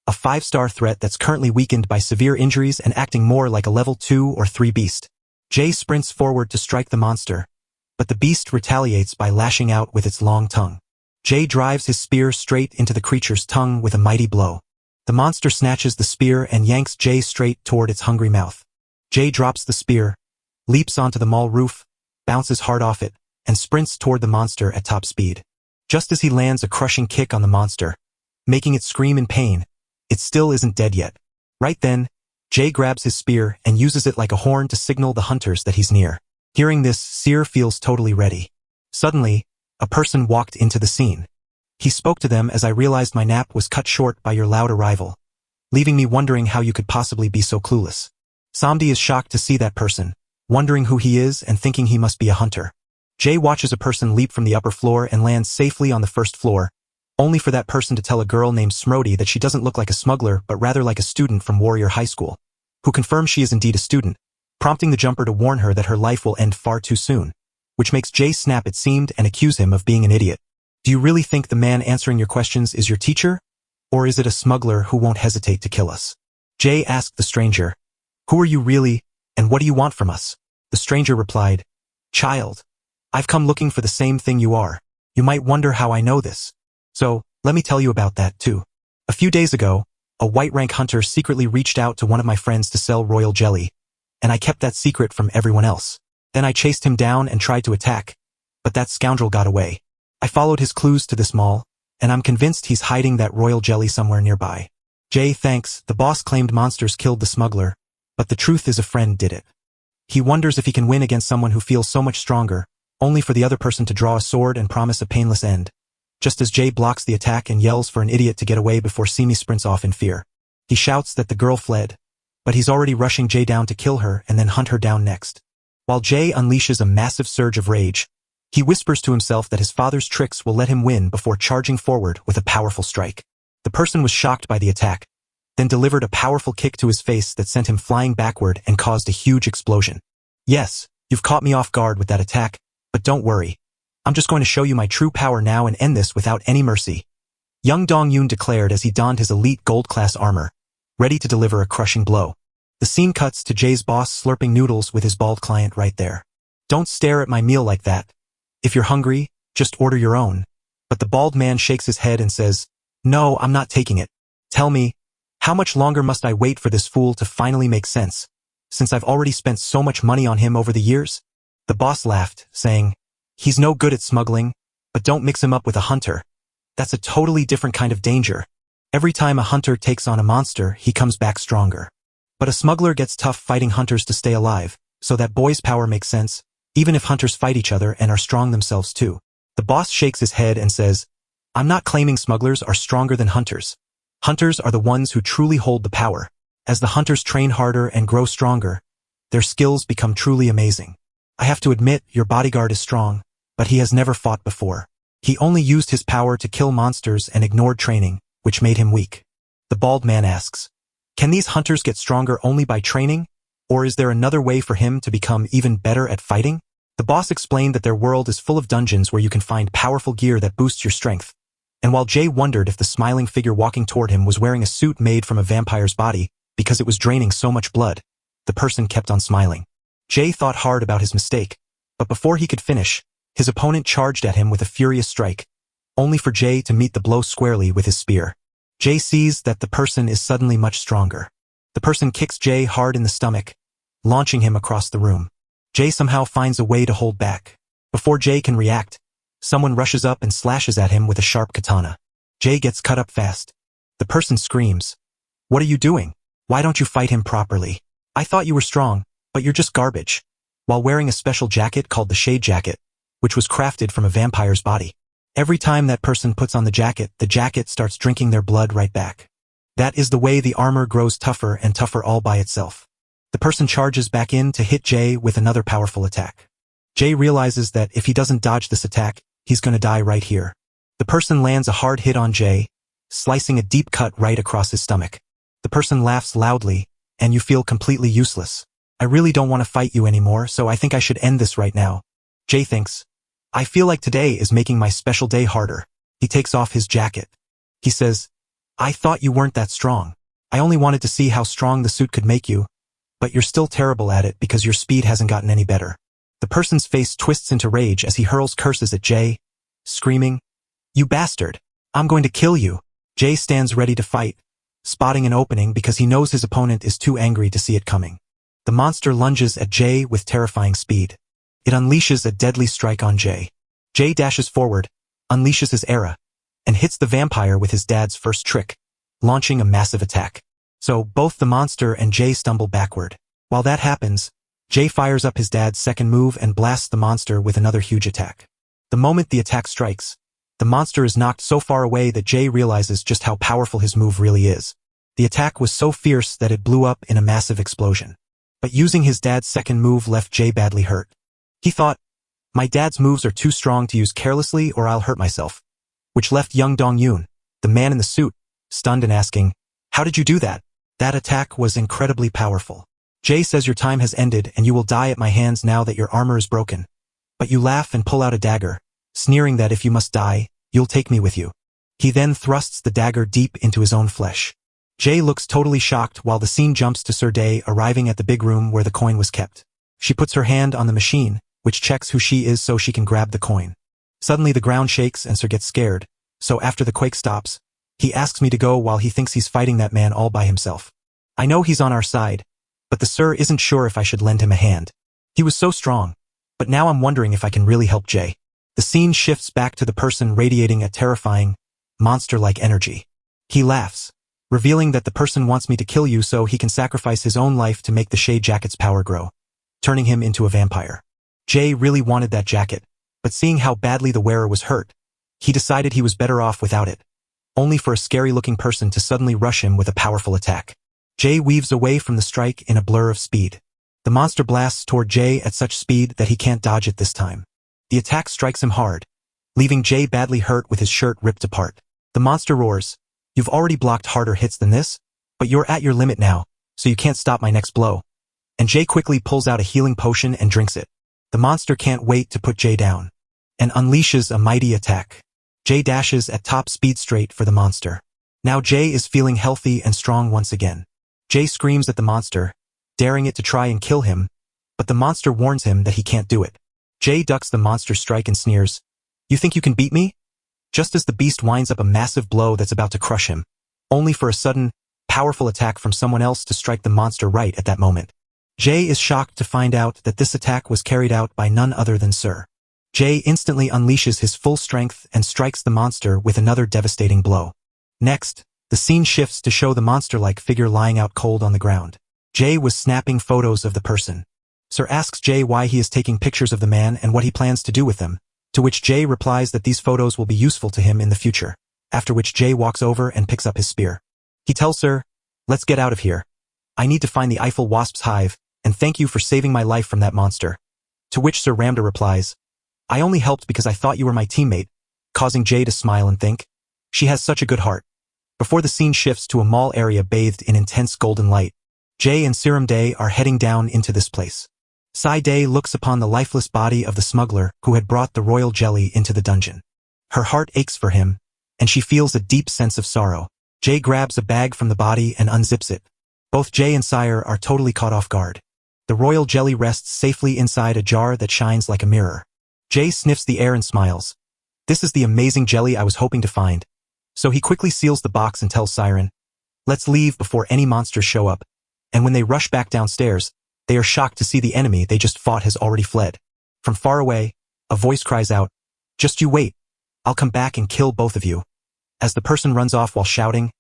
a 5-star threat that's currently weakened by severe injuries and acting more like a level 2 or 3 beast. Jay sprints forward to strike the monster, but the beast retaliates by lashing out with its long tongue. Jay drives his spear straight into the creature's tongue with a mighty blow. The monster snatches the spear and yanks Jay straight toward its hungry mouth. Jay drops the spear, leaps onto the mall roof, bounces hard off it, and sprints toward the monster at top speed. Just as he lands a crushing kick on the monster, making it scream in pain, it still isn't dead yet. Right then, Jay grabs his spear and uses it like a horn to signal the hunters that he's near. Hearing this, Seer feels totally ready. Suddenly, a person walked into the scene. He spoke to them as I realized my nap was cut short by your loud arrival, leaving me wondering how you could possibly be so clueless. Samdi is shocked to see that person, wondering who he is and thinking he must be a hunter. Jay watches a person leap from the upper floor and lands safely on the first floor, only for that person to tell a girl named Smrodi that she doesn't look like a smuggler but rather like a student from Warrior High School, who confirms she is indeed a student, prompting the jumper to warn her that her life will end far too soon, which makes Jay snap it seemed and accuse him of being an idiot. Do you really think the man answering your questions is your teacher? Or is it a smuggler who won't hesitate to kill us? Jay asked the stranger, Who are you really, and what do you want from us? The stranger replied, Child, I've come looking for the same thing you are. You might wonder how I know this. So, let me tell you about that too. A few days ago, a white rank hunter secretly reached out to one of my friends to sell royal jelly, and I kept that secret from everyone else. Then I chased him down and tried to attack, but that scoundrel got away. I followed his clues to this mall, and I'm convinced he's hiding that royal jelly somewhere nearby. Jay thanks. The boss claimed monsters killed the smuggler, but the truth is a friend did it. He wonders if he can win against someone who feels so much stronger, only for the other person to draw a sword and promise a painless end. Just as Jay blocks the attack and yells for an idiot to get away before Simi sprints off in fear. He shouts that the girl fled, but he's already rushing Jay down to kill her and then hunt her down next. While Jay unleashes a massive surge of rage, he whispers to himself that his father's tricks will let him win before charging forward with a powerful strike. The person was shocked by the attack, then delivered a powerful kick to his face that sent him flying backward and caused a huge explosion. Yes, you've caught me off guard with that attack, but don't worry. I'm just going to show you my true power now and end this without any mercy. Young Dong-yoon declared as he donned his elite gold-class armor, ready to deliver a crushing blow. The scene cuts to Jay's boss slurping noodles with his bald client right there. Don't stare at my meal like that. If you're hungry, just order your own. But the bald man shakes his head and says, No, I'm not taking it. Tell me, how much longer must I wait for this fool to finally make sense, since I've already spent so much money on him over the years? The boss laughed, saying, He's no good at smuggling, but don't mix him up with a hunter. That's a totally different kind of danger. Every time a hunter takes on a monster, he comes back stronger. But a smuggler gets tough fighting hunters to stay alive, so that boy's power makes sense, even if hunters fight each other and are strong themselves too. The boss shakes his head and says, I'm not claiming smugglers are stronger than hunters. Hunters are the ones who truly hold the power. As the hunters train harder and grow stronger, their skills become truly amazing. I have to admit, your bodyguard is strong, but he has never fought before. He only used his power to kill monsters and ignored training, which made him weak. The bald man asks, Can these hunters get stronger only by training, or is there another way for him to become even better at fighting? The boss explained that their world is full of dungeons where you can find powerful gear that boosts your strength. And while Jay wondered if the smiling figure walking toward him was wearing a suit made from a vampire's body because it was draining so much blood, the person kept on smiling. Jay thought hard about his mistake, but before he could finish, his opponent charged at him with a furious strike, only for Jay to meet the blow squarely with his spear. Jay sees that the person is suddenly much stronger. The person kicks Jay hard in the stomach, launching him across the room. Jay somehow finds a way to hold back. Before Jay can react, someone rushes up and slashes at him with a sharp katana. Jay gets cut up fast. The person screams, What are you doing? Why don't you fight him properly? I thought you were strong, but you're just garbage. While wearing a special jacket called the Shade Jacket, which was crafted from a vampire's body. Every time that person puts on the jacket starts drinking their blood right back. That is the way the armor grows tougher and tougher all by itself. The person charges back in to hit Jay with another powerful attack. Jay realizes that if he doesn't dodge this attack, he's gonna die right here. The person lands a hard hit on Jay, slicing a deep cut right across his stomach. The person laughs loudly, and you feel completely useless. I really don't want to fight you anymore, so I think I should end this right now. Jay thinks, I feel like today is making my special day harder. He takes off his jacket. He says, I thought you weren't that strong. I only wanted to see how strong the suit could make you, but you're still terrible at it because your speed hasn't gotten any better. The person's face twists into rage as he hurls curses at Jay, screaming, You bastard! I'm going to kill you! Jay stands ready to fight, spotting an opening because he knows his opponent is too angry to see it coming. The monster lunges at Jay with terrifying speed. It unleashes a deadly strike on Jay. Jay dashes forward, unleashes his era, and hits the vampire with his dad's first trick, launching a massive attack. So both the monster and Jay stumble backward. While that happens, Jay fires up his dad's second move and blasts the monster with another huge attack. The moment the attack strikes, the monster is knocked so far away that Jay realizes just how powerful his move really is. The attack was so fierce that it blew up in a massive explosion. But using his dad's second move left Jay badly hurt. He thought, my dad's moves are too strong to use carelessly or I'll hurt myself. Which left young Dong-yoon, the man in the suit, stunned and asking, How did you do that? That attack was incredibly powerful. Jay says your time has ended and you will die at my hands now that your armor is broken. But you laugh and pull out a dagger, sneering that if you must die, you'll take me with you. He then thrusts the dagger deep into his own flesh. Jay looks totally shocked while the scene jumps to Sir Day arriving at the big room where the coin was kept. She puts her hand on the machine, which checks who she is so she can grab the coin. Suddenly the ground shakes and Sir gets scared, so after the quake stops, he asks me to go while he thinks he's fighting that man all by himself. I know he's on our side, but the Sir isn't sure if I should lend him a hand. He was so strong, but now I'm wondering if I can really help Jay. The scene shifts back to the person radiating a terrifying, monster-like energy. He laughs, revealing that the person wants me to kill you so he can sacrifice his own life to make the shade jacket's power grow, turning him into a vampire. Jay really wanted that jacket, but seeing how badly the wearer was hurt, he decided he was better off without it, only for a scary-looking person to suddenly rush him with a powerful attack. Jay weaves away from the strike in a blur of speed. The monster blasts toward Jay at such speed that he can't dodge it this time. The attack strikes him hard, leaving Jay badly hurt with his shirt ripped apart. The monster roars, "You've already blocked harder hits than this, but you're at your limit now, so you can't stop my next blow." And Jay quickly pulls out a healing potion and drinks it. The monster can't wait to put Jay down, and unleashes a mighty attack. Jay dashes at top speed straight for the monster. Now Jay is feeling healthy and strong once again. Jay screams at the monster, daring it to try and kill him, but the monster warns him that he can't do it. Jay ducks the monster's strike and sneers, "You think you can beat me?" Just as the beast winds up a massive blow that's about to crush him, only for a sudden, powerful attack from someone else to strike the monster right at that moment. Jay is shocked to find out that this attack was carried out by none other than Sir. Jay instantly unleashes his full strength and strikes the monster with another devastating blow. Next, the scene shifts to show the monster-like figure lying out cold on the ground. Jay was snapping photos of the person. Sir asks Jay why he is taking pictures of the man and what he plans to do with them, to which Jay replies that these photos will be useful to him in the future, after which Jay walks over and picks up his spear. He tells Sir, "Let's get out of here. I need to find the Eiffel Wasp's hive, and thank you for saving my life from that monster." To which Sir Ramda replies, "I only helped because I thought you were my teammate," causing Jay to smile and think, "She has such a good heart." Before the scene shifts to a mall area bathed in intense golden light, Jay and Serum Day are heading down into this place. Sai Day looks upon the lifeless body of the smuggler who had brought the royal jelly into the dungeon. Her heart aches for him, and she feels a deep sense of sorrow. Jay grabs a bag from the body and unzips it. Both Jay and Sire are totally caught off guard. The royal jelly rests safely inside a jar that shines like a mirror. Jay sniffs the air and smiles. This is the amazing jelly I was hoping to find. So he quickly seals the box and tells Siren, "Let's leave before any monsters show up." And when they rush back downstairs, they are shocked to see the enemy they just fought has already fled. From far away, a voice cries out, "Just you wait. I'll come back and kill both of you." As the person runs off while shouting,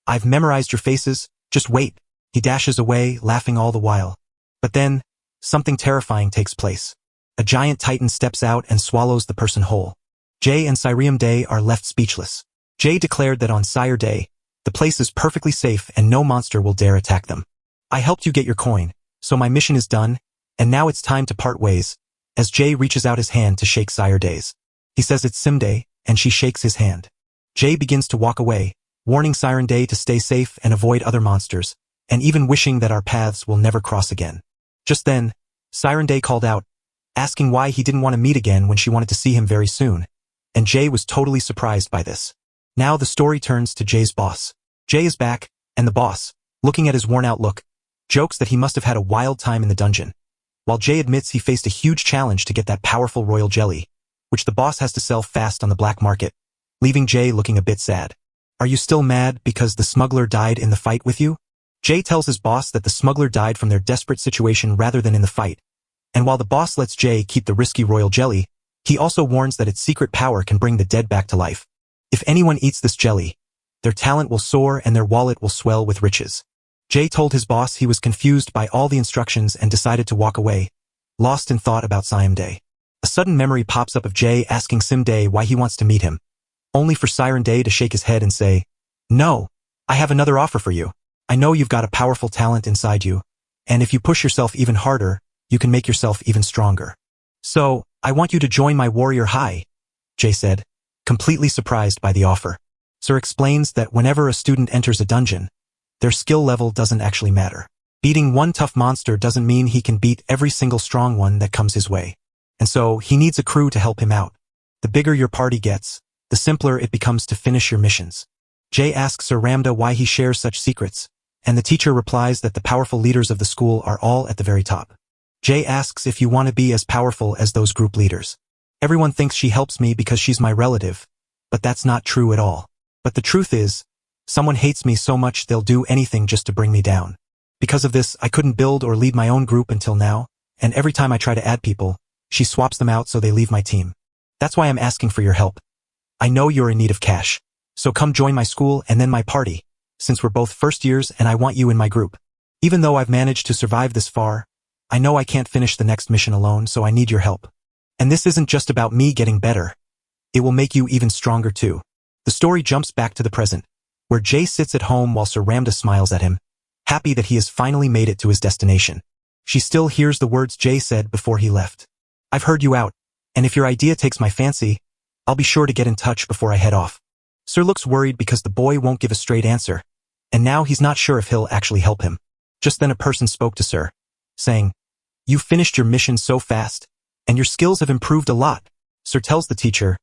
"I've memorized your faces, just wait." He dashes away, laughing all the while. But then, something terrifying takes place. A giant titan steps out and swallows the person whole. Jay and Sirium Day are left speechless. Jay declared that on Sire Day, the place is perfectly safe and no monster will dare attack them. "I helped you get your coin, so my mission is done, and now it's time to part ways," as Jay reaches out his hand to shake Sire Day's. He says it's Sim Day, and she shakes his hand. Jay begins to walk away, warning Siren Day to stay safe and avoid other monsters, and even wishing that our paths will never cross again. Just then, Siren Day called out, asking why he didn't want to meet again when she wanted to see him very soon, and Jay was totally surprised by this. Now the story turns to Jay's boss. Jay is back, and the boss, looking at his worn-out look, jokes that he must have had a wild time in the dungeon, while Jay admits he faced a huge challenge to get that powerful royal jelly, which the boss has to sell fast on the black market, leaving Jay looking a bit sad. "Are you still mad because the smuggler died in the fight with you?" Jay tells his boss that the smuggler died from their desperate situation rather than in the fight, and while the boss lets Jay keep the risky royal jelly, he also warns that its secret power can bring the dead back to life. If anyone eats this jelly, their talent will soar and their wallet will swell with riches. Jay told his boss he was confused by all the instructions and decided to walk away, lost in thought about Siam Day. A sudden memory pops up of Jay asking Sim Day why he wants to meet him, only for Siren Day to shake his head and say, "No, I have another offer for you. I know you've got a powerful talent inside you, and if you push yourself even harder, you can make yourself even stronger. So, I want you to join my warrior high," Jay said, completely surprised by the offer. Sir explains that whenever a student enters a dungeon, their skill level doesn't actually matter. Beating one tough monster doesn't mean he can beat every single strong one that comes his way. And so, he needs a crew to help him out. The bigger your party gets, the simpler it becomes to finish your missions. Jay asks Sir Ramda why he shares such secrets, and the teacher replies that the powerful leaders of the school are all at the very top. Jay asks if you want to be as powerful as those group leaders. "Everyone thinks she helps me because she's my relative, but that's not true at all. But the truth is, someone hates me so much they'll do anything just to bring me down. Because of this, I couldn't build or lead my own group until now, and every time I try to add people, she swaps them out so they leave my team." That's why I'm asking for your help. I know you're in need of cash. So come join my school and then my party, since we're both first years and I want you in my group. Even though I've managed to survive this far, I know I can't finish the next mission alone, so I need your help. And this isn't just about me getting better. It will make you even stronger too. The story jumps back to the present, where Jay sits at home while Sir Ramda smiles at him, happy that he has finally made it to his destination. She still hears the words Jay said before he left. I've heard you out, and if your idea takes my fancy, I'll be sure to get in touch before I head off. Sir looks worried because the boy won't give a straight answer, and now he's not sure if he'll actually help him. Just then a person spoke to Sir, saying, "You finished your mission so fast, and your skills have improved a lot." Sir tells the teacher,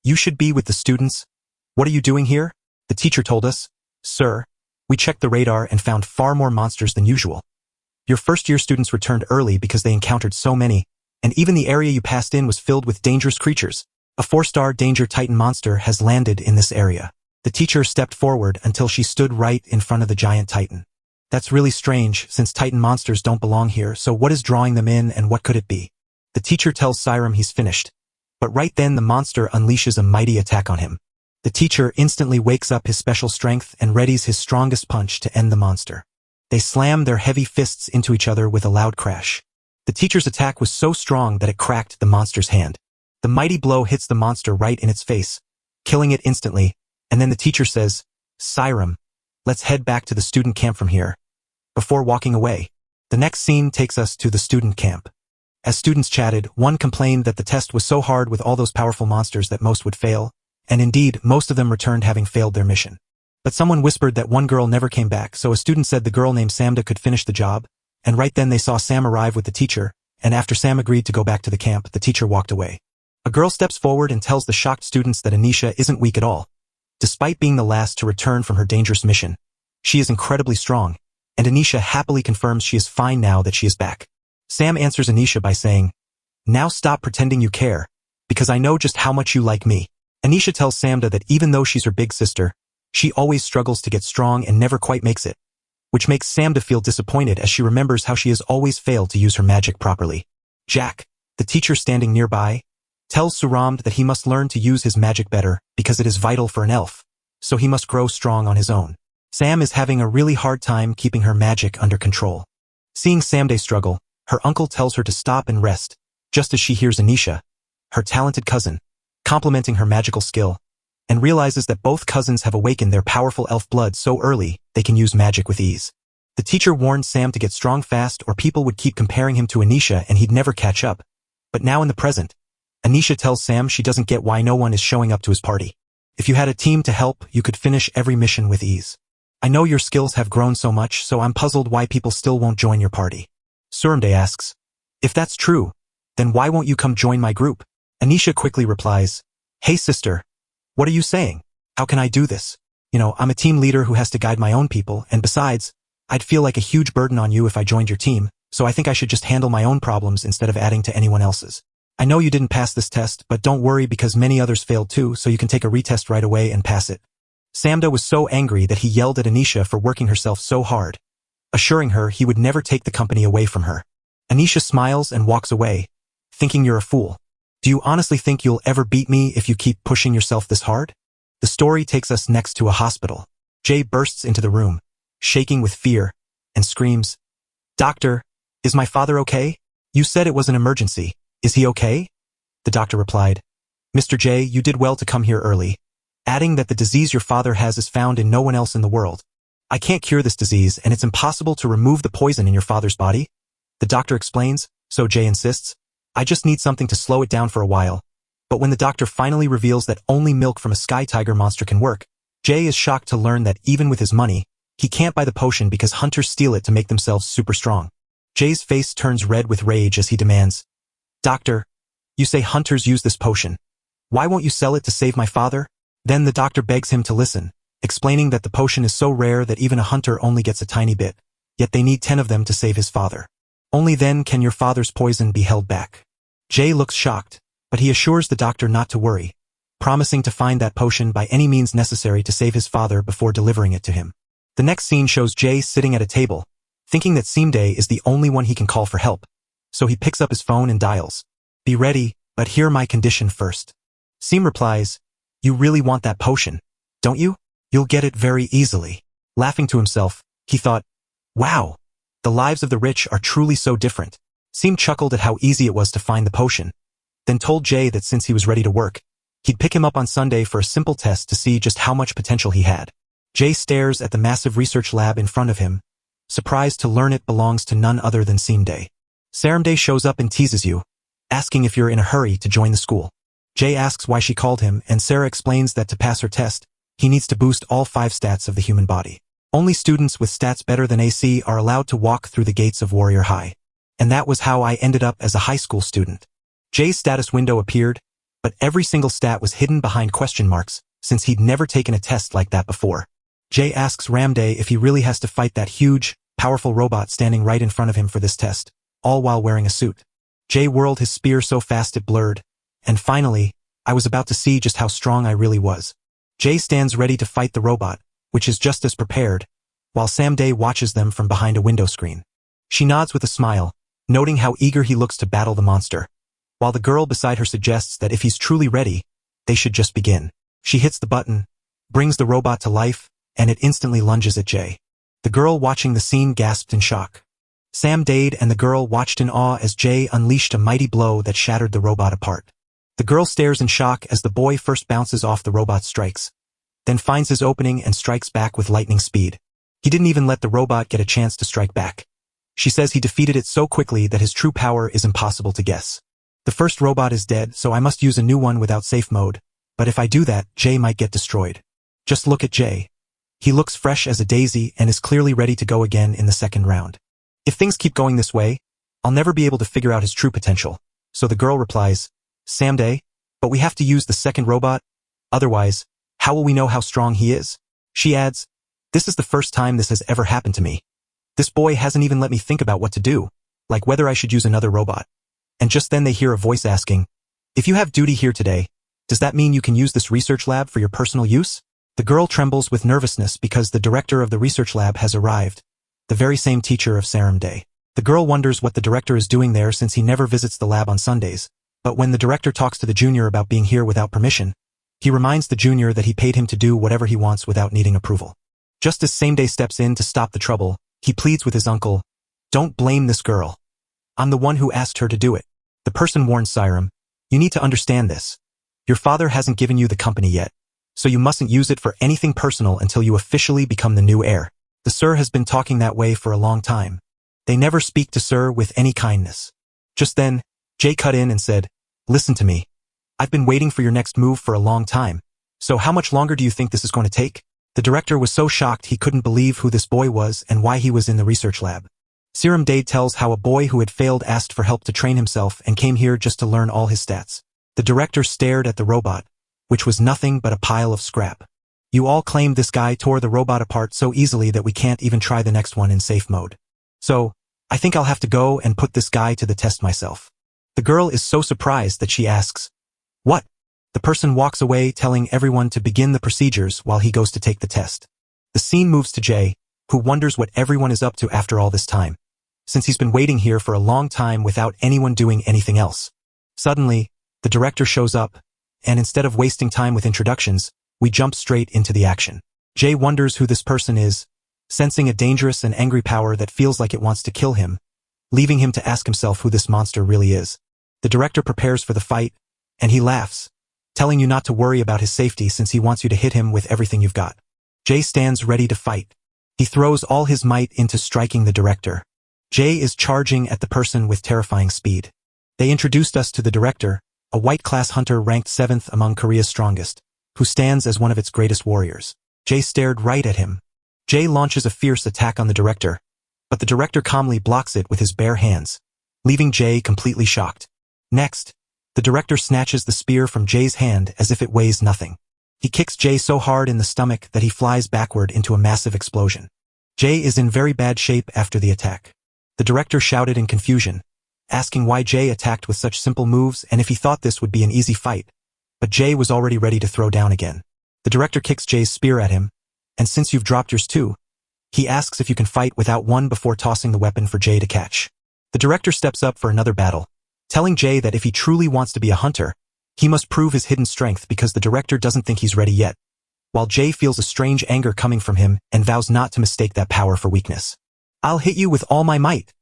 "You should be with the students. What are you doing here?" The teacher told us, "Sir, we checked the radar and found far more monsters than usual. Your first-year students returned early because they encountered so many, and even the area you passed in was filled with dangerous creatures. A 4-star Danger Titan monster has landed in this area." The teacher stepped forward until she stood right in front of the giant Titan. "That's really strange, since Titan monsters don't belong here, so what is drawing them in and what could it be?" The teacher tells Siram he's finished, but right then the monster unleashes a mighty attack on him. The teacher instantly wakes up his special strength and readies his strongest punch to end the monster. They slam their heavy fists into each other with a loud crash. The teacher's attack was so strong that it cracked the monster's hand. The mighty blow hits the monster right in its face, killing it instantly, and then the teacher says, "Siram, let's head back to the student camp from here," before walking away. The next scene takes us to the student camp. As students chatted, one complained that the test was so hard with all those powerful monsters that most would fail, and indeed, most of them returned having failed their mission. But someone whispered that one girl never came back, so a student said the girl named Samda could finish the job, and right then they saw Sam arrive with the teacher, and after Sam agreed to go back to the camp, the teacher walked away. A girl steps forward and tells the shocked students that Anisha isn't weak at all. Despite being the last to return from her dangerous mission, she is incredibly strong, and Anisha happily confirms she is fine now that she is back. Sam answers Anisha by saying, "Now stop pretending you care, because I know just how much you like me." Anisha tells Samda that even though she's her big sister, she always struggles to get strong and never quite makes it, which makes Samda feel disappointed as she remembers how she has always failed to use her magic properly. Jack, the teacher standing nearby, tells Suramd that he must learn to use his magic better because it is vital for an elf, so he must grow strong on his own. Sam is having a really hard time keeping her magic under control. Seeing Samde struggle, her uncle tells her to stop and rest, just as she hears Anisha, her talented cousin, complimenting her magical skill, and realizes that both cousins have awakened their powerful elf blood so early they can use magic with ease. The teacher warned Sam to get strong fast or people would keep comparing him to Anisha and he'd never catch up. But now in the present, Anisha tells Sam she doesn't get why no one is showing up to his party. If you had a team to help, you could finish every mission with ease. I know your skills have grown so much, so I'm puzzled why people still won't join your party. Suramde asks, "If that's true, then why won't you come join my group?" Anisha quickly replies, "Hey sister, what are you saying? How can I do this? I'm a team leader who has to guide my own people, and besides, I'd feel like a huge burden on you if I joined your team, so I think I should just handle my own problems instead of adding to anyone else's. I know you didn't pass this test, but don't worry because many others failed too, so you can take a retest right away and pass it." Samda was so angry that he yelled at Anisha for working herself so hard, assuring her he would never take the company away from her. Anisha smiles and walks away, thinking you're a fool. Do you honestly think you'll ever beat me if you keep pushing yourself this hard? The story takes us next to a hospital. Jay bursts into the room, shaking with fear, and screams, "Doctor, is my father okay? You said it was an emergency. Is he okay?" The doctor replied, "Mr. J, you did well to come here early," adding that the disease your father has is found in no one else in the world. "I can't cure this disease and it's impossible to remove the poison in your father's body," the doctor explains, so Jay insists, "I just need something to slow it down for a while." But when the doctor finally reveals that only milk from a sky tiger monster can work, Jay is shocked to learn that even with his money, he can't buy the potion because hunters steal it to make themselves super strong. Jay's face turns red with rage as he demands, "Doctor, you say hunters use this potion. Why won't you sell it to save my father?" Then the doctor begs him to listen, explaining that the potion is so rare that even a hunter only gets a tiny bit, yet they need 10 of them to save his father. Only then can your father's poison be held back. Jay looks shocked, but he assures the doctor not to worry, promising to find that potion by any means necessary to save his father before delivering it to him. The next scene shows Jay sitting at a table, thinking that Seamday is the only one he can call for help, so he picks up his phone and dials, "Be ready, But hear my condition first. Seem replies, you really want that potion, don't you? You'll get it very easily. Laughing to himself, he thought, wow, the lives of the rich are truly so different. Seem chuckled at how easy it was to find the potion, then told Jay that since he was ready to work, he'd pick him up on Sunday for a simple test to see just how much potential he had. Jay stares at the massive research lab in front of him, surprised to learn it belongs to none other than Seamday. Seamday shows up and teases you, asking if you're in a hurry to join the school. Jay asks why she called him, and Sarah explains that to pass her test, he needs to boost all 5 stats of the human body. Only students with stats better than AC are allowed to walk through the gates of Warrior High. And that was how I ended up as a high school student. Jay's status window appeared, but every single stat was hidden behind question marks, since he'd never taken a test like that before. Jay asks Ramday if he really has to fight that huge, powerful robot standing right in front of him for this test, all while wearing a suit. Jay whirled his spear so fast it blurred, and finally, I was about to see just how strong I really was. Jay stands ready to fight the robot, which is just as prepared, while Seamday watches them from behind a window screen. She nods with a smile, noting how eager he looks to battle the monster, while the girl beside her suggests that if he's truly ready, they should just begin. She hits the button, brings the robot to life, and it instantly lunges at Jay. The girl watching the scene gasped in shock. Seamday and the girl watched in awe as Jay unleashed a mighty blow that shattered the robot apart. The girl stares in shock as the boy first bounces off the robot's strikes, then finds his opening and strikes back with lightning speed. He didn't even let the robot get a chance to strike back. She says he defeated it so quickly that his true power is impossible to guess. The first robot is dead, so I must use a new one without safe mode, but if I do that, Jay might get destroyed. Just look at Jay. He looks fresh as a daisy and is clearly ready to go again in the second round. If things keep going this way, I'll never be able to figure out his true potential. So the girl replies, Seamday, but we have to use the second robot, otherwise, how will we know how strong he is? She adds, this is the first time this has ever happened to me. This boy hasn't even let me think about what to do, like whether I should use another robot. And just then they hear a voice asking, if you have duty here today, does that mean you can use this research lab for your personal use? The girl trembles with nervousness because the director of the research lab has arrived, the very same teacher of Seamday. The girl wonders what the director is doing there since he never visits the lab on Sundays, but when the director talks to the junior about being here without permission, he reminds the junior that he paid him to do whatever he wants without needing approval. Just as Seamday steps in to stop the trouble, he pleads with his uncle, don't blame this girl. I'm the one who asked her to do it. The person warns Siram, you need to understand this. Your father hasn't given you the company yet, so you mustn't use it for anything personal until you officially become the new heir. The sir has been talking that way for a long time. They never speak to sir with any kindness. Just then, Jay cut in and said, listen to me. I've been waiting for your next move for a long time. So how much longer do you think this is going to take? The director was so shocked he couldn't believe who this boy was and why he was in the research lab. Seamday tells how a boy who had failed asked for help to train himself and came here just to learn all his stats. The director stared at the robot, which was nothing but a pile of scrap. You all claimed this guy tore the robot apart so easily that we can't even try the next one in safe mode. So, I think I'll have to go and put this guy to the test myself. The girl is so surprised that she asks, what? The person walks away telling everyone to begin the procedures while he goes to take the test. The scene moves to Jay, who wonders what everyone is up to after all this time, since he's been waiting here for a long time without anyone doing anything else. Suddenly, the director shows up, and instead of wasting time with introductions, we jump straight into the action. Jay wonders who this person is, sensing a dangerous and angry power that feels like it wants to kill him, leaving him to ask himself who this monster really is. The director prepares for the fight, and he laughs, telling you not to worry about his safety since he wants you to hit him with everything you've got. Jay stands ready to fight. He throws all his might into striking the director. Jay is charging at the person with terrifying speed. They introduced us to the director, a white-class hunter ranked 7th among Korea's strongest, who stands as one of its greatest warriors. Jay stared right at him. Jay launches a fierce attack on the director, but the director calmly blocks it with his bare hands, leaving Jay completely shocked. Next, the director snatches the spear from Jay's hand as if it weighs nothing. He kicks Jay so hard in the stomach that he flies backward into a massive explosion. Jay is in very bad shape after the attack. The director shouted in confusion, asking why Jay attacked with such simple moves and if he thought this would be an easy fight. But Jay was already ready to throw down again. The director kicks Jay's spear at him, and since you've dropped yours too, he asks if you can fight without one before tossing the weapon for Jay to catch. The director steps up for another battle, telling Jay that if he truly wants to be a hunter, he must prove his hidden strength because the director doesn't think he's ready yet, while Jay feels a strange anger coming from him and vows not to mistake that power for weakness. "I'll hit you with all my might."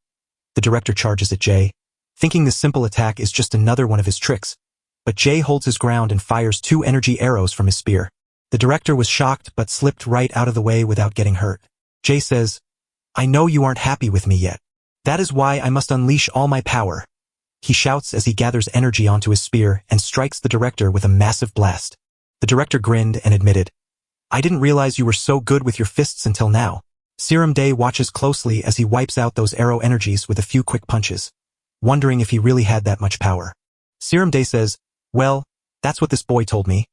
The director charges at Jay, thinking this simple attack is just another one of his tricks, but Jay holds his ground and fires 2 energy arrows from his spear. The director was shocked but slipped right out of the way without getting hurt. Jay says, "I know you aren't happy with me yet. That is why I must unleash all my power." He shouts as he gathers energy onto his spear and strikes the director with a massive blast. The director grinned and admitted, "I didn't realize you were so good with your fists until now." Serum Day watches closely as he wipes out those arrow energies with a few quick punches, wondering if he really had that much power. Serum Day says, "Well, that's what this boy told me."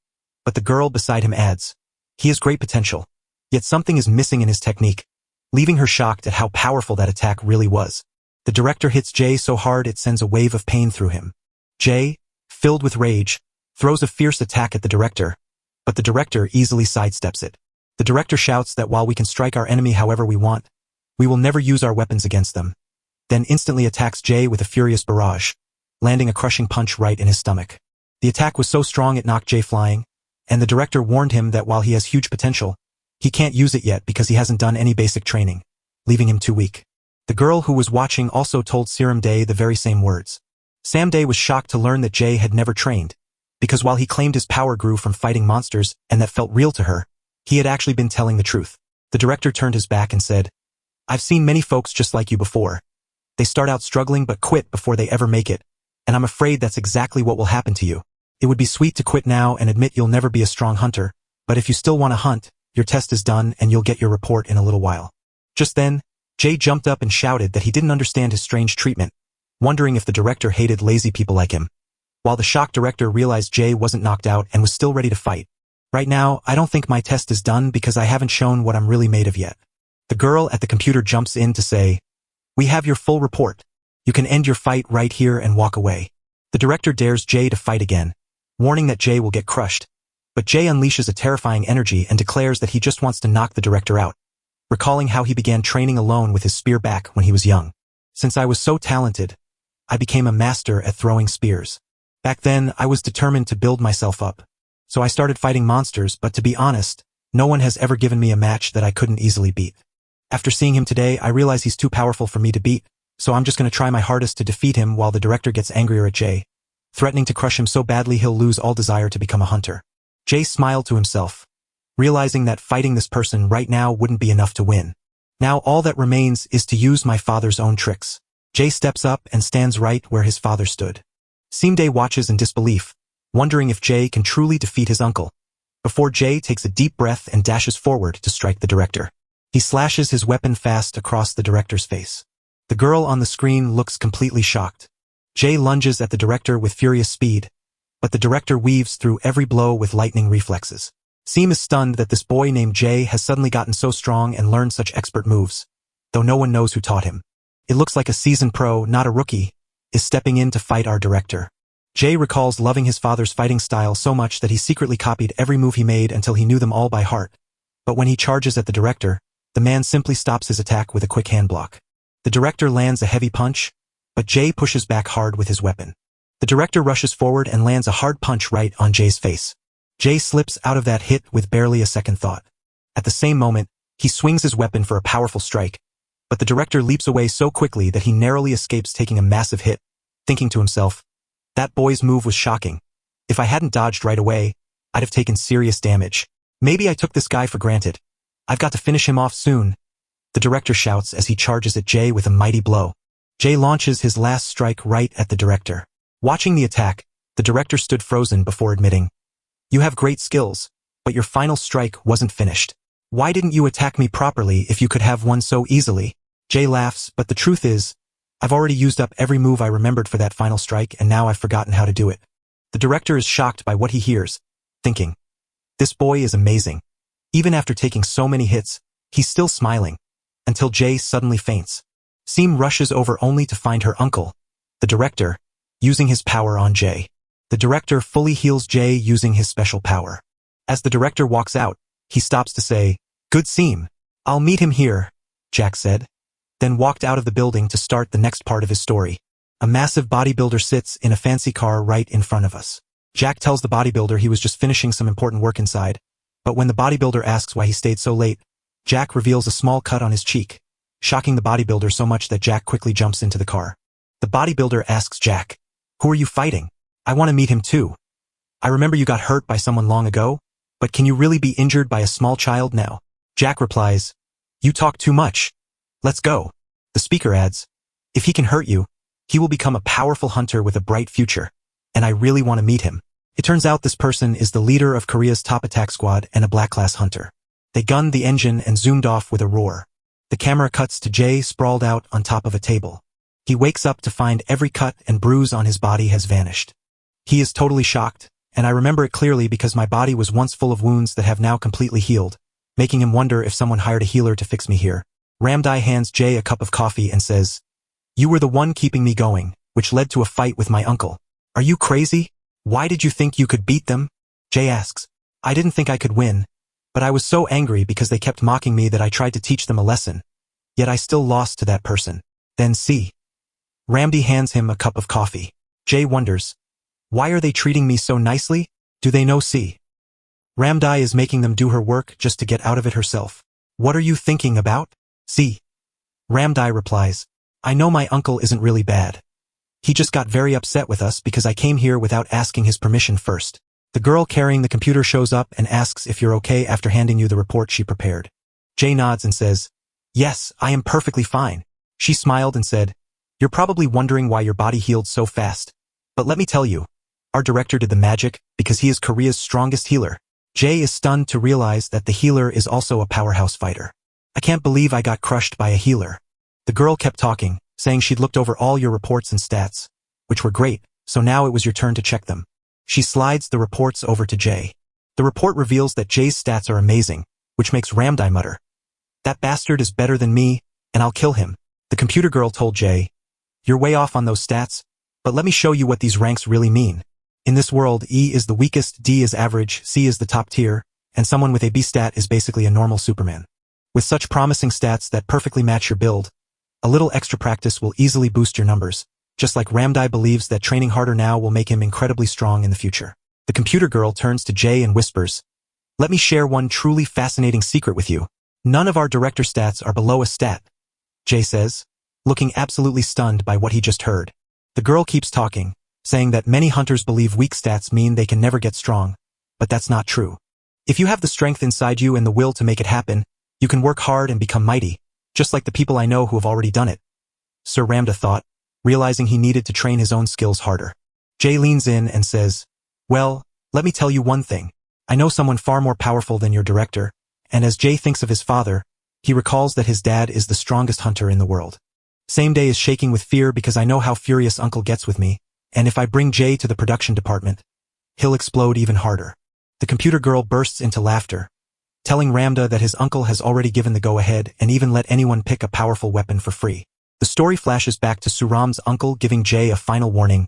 But the girl beside him adds, "He has great potential, yet something is missing in his technique," leaving her shocked at how powerful that attack really was. The director hits Jay so hard it sends a wave of pain through him. Jay, filled with rage, throws a fierce attack at the director, but the director easily sidesteps it. The director shouts that while we can strike our enemy however we want, we will never use our weapons against them, then instantly attacks Jay with a furious barrage, landing a crushing punch right in his stomach. The attack was so strong it knocked Jay flying, and the director warned him that while he has huge potential, he can't use it yet because he hasn't done any basic training, leaving him too weak. The girl who was watching also told Serum Day the very same words. Sam Day was shocked to learn that Jay had never trained, because while he claimed his power grew from fighting monsters and that felt real to her, he had actually been telling the truth. The director turned his back and said, "I've seen many folks just like you before. They start out struggling but quit before they ever make it, and I'm afraid that's exactly what will happen to you. It would be sweet to quit now and admit you'll never be a strong hunter, but if you still want to hunt, your test is done and you'll get your report in a little while." Just then, Jay jumped up and shouted that he didn't understand his strange treatment, wondering if the director hated lazy people like him, while the shocked director realized Jay wasn't knocked out and was still ready to fight. "Right now, I don't think my test is done because I haven't shown what I'm really made of yet." The girl at the computer jumps in to say, "We have your full report. You can end your fight right here and walk away." The director dares Jay to fight again, warning that Jay will get crushed, but Jay unleashes a terrifying energy and declares that he just wants to knock the director out, recalling how he began training alone with his spear back when he was young. "Since I was so talented, I became a master at throwing spears. Back then, I was determined to build myself up. So I started fighting monsters, but to be honest, no one has ever given me a match that I couldn't easily beat. After seeing him today, I realize he's too powerful for me to beat, so I'm just going to try my hardest to defeat him." While the director gets angrier at Jay, threatening to crush him so badly he'll lose all desire to become a hunter. Jay smiled to himself, realizing that fighting this person right now wouldn't be enough to win. "Now all that remains is to use my father's own tricks." Jay steps up and stands right where his father stood. Seam Day watches in disbelief, wondering if Jay can truly defeat his uncle, before Jay takes a deep breath and dashes forward to strike the director. He slashes his weapon fast across the director's face. The girl on the screen looks completely shocked. Jay lunges at the director with furious speed, but the director weaves through every blow with lightning reflexes. Seam is stunned that this boy named Jay has suddenly gotten so strong and learned such expert moves, though no one knows who taught him. It looks like a seasoned pro, not a rookie, is stepping in to fight our director. Jay recalls loving his father's fighting style so much that he secretly copied every move he made until he knew them all by heart. But when he charges at the director, the man simply stops his attack with a quick hand block. The director lands a heavy punch, but Jay pushes back hard with his weapon. The director rushes forward and lands a hard punch right on Jay's face. Jay slips out of that hit with barely a second thought. At the same moment, he swings his weapon for a powerful strike, but the director leaps away so quickly that he narrowly escapes taking a massive hit, thinking to himself, "That boy's move was shocking. If I hadn't dodged right away, I'd have taken serious damage. Maybe I took this guy for granted. I've got to finish him off soon." The director shouts as he charges at Jay with a mighty blow. Jay launches his last strike right at the director. Watching the attack, the director stood frozen before admitting, "You have great skills, but your final strike wasn't finished. Why didn't you attack me properly if you could have won so easily?" Jay laughs, but the truth is, "I've already used up every move I remembered for that final strike and now I've forgotten how to do it." The director is shocked by what he hears, thinking, "This boy is amazing. Even after taking so many hits, he's still smiling," until Jay suddenly faints. Seam rushes over only to find her uncle, the director, using his power on Jay. The director fully heals Jay using his special power. As the director walks out, he stops to say, "Good Seam. I'll meet him here," Jack said, then walked out of the building to start the next part of his story. A massive bodybuilder sits in a fancy car right in front of us. Jack tells the bodybuilder he was just finishing some important work inside, but when the bodybuilder asks why he stayed so late, Jack reveals a small cut on his cheek, shocking the bodybuilder so much that Jack quickly jumps into the car. The bodybuilder asks Jack, "Who are you fighting? I want to meet him too. I remember you got hurt by someone long ago, but can you really be injured by a small child now?" Jack replies, "You talk too much. Let's go." The speaker adds, "If he can hurt you, he will become a powerful hunter with a bright future, and I really want to meet him." It turns out this person is the leader of Korea's top attack squad and a black-class hunter. They gunned the engine and zoomed off with a roar. The camera cuts to Jay sprawled out on top of a table. He wakes up to find every cut and bruise on his body has vanished. He is totally shocked, and I remember it clearly because my body was once full of wounds that have now completely healed, making him wonder if someone hired a healer to fix me here. Ramdai hands Jay a cup of coffee and says, "You were the one keeping me going, which led to a fight with my uncle. Are you crazy? Why did you think you could beat them?" Jay asks, "I didn't think I could win, but I was so angry because they kept mocking me that I tried to teach them a lesson. Yet I still lost to that person. Then see." Ramdi hands him a cup of coffee. Jay wonders, why are they treating me so nicely? Do they know C? Ramdai is making them do her work just to get out of it herself. "What are you thinking about? C?" Ramdai replies, "I know my uncle isn't really bad. He just got very upset with us because I came here without asking his permission first." The girl carrying the computer shows up and asks if you're okay after handing you the report she prepared. Jay nods and says, "Yes, I am perfectly fine." She smiled and said, "You're probably wondering why your body healed so fast. But let me tell you, our director did the magic because he is Korea's strongest healer." Jay is stunned to realize that the healer is also a powerhouse fighter. "I can't believe I got crushed by a healer." The girl kept talking, saying she'd looked over all your reports and stats, which were great, so now it was your turn to check them. She slides the reports over to Jay. The report reveals that Jay's stats are amazing, which makes Ramdai mutter, "That bastard is better than me, and I'll kill him." The computer girl told Jay, "You're way off on those stats, but let me show you what these ranks really mean. In this world, E is the weakest, D is average, C is the top tier, and someone with a B stat is basically a normal Superman. With such promising stats that perfectly match your build, a little extra practice will easily boost your numbers, just like Ramdai believes that training harder now will make him incredibly strong in the future." The computer girl turns to Jay and whispers, "Let me share one truly fascinating secret with you. None of our director stats are below a stat," Jay says, looking absolutely stunned by what he just heard. The girl keeps talking, saying that many hunters believe weak stats mean they can never get strong, but that's not true. If you have the strength inside you and the will to make it happen, you can work hard and become mighty, just like the people I know who have already done it. Sir Ramda thought, realizing he needed to train his own skills harder. Jay leans in and says, "Well, let me tell you one thing. I know someone far more powerful than your director," and as Jay thinks of his father, he recalls that his dad is the strongest hunter in the world. Same Day is shaking with fear because I know how furious Uncle gets with me, and if I bring Jay to the production department, he'll explode even harder. The computer girl bursts into laughter, telling Ramda that his uncle has already given the go-ahead and even let anyone pick a powerful weapon for free. The story flashes back to Suram's uncle giving Jay a final warning.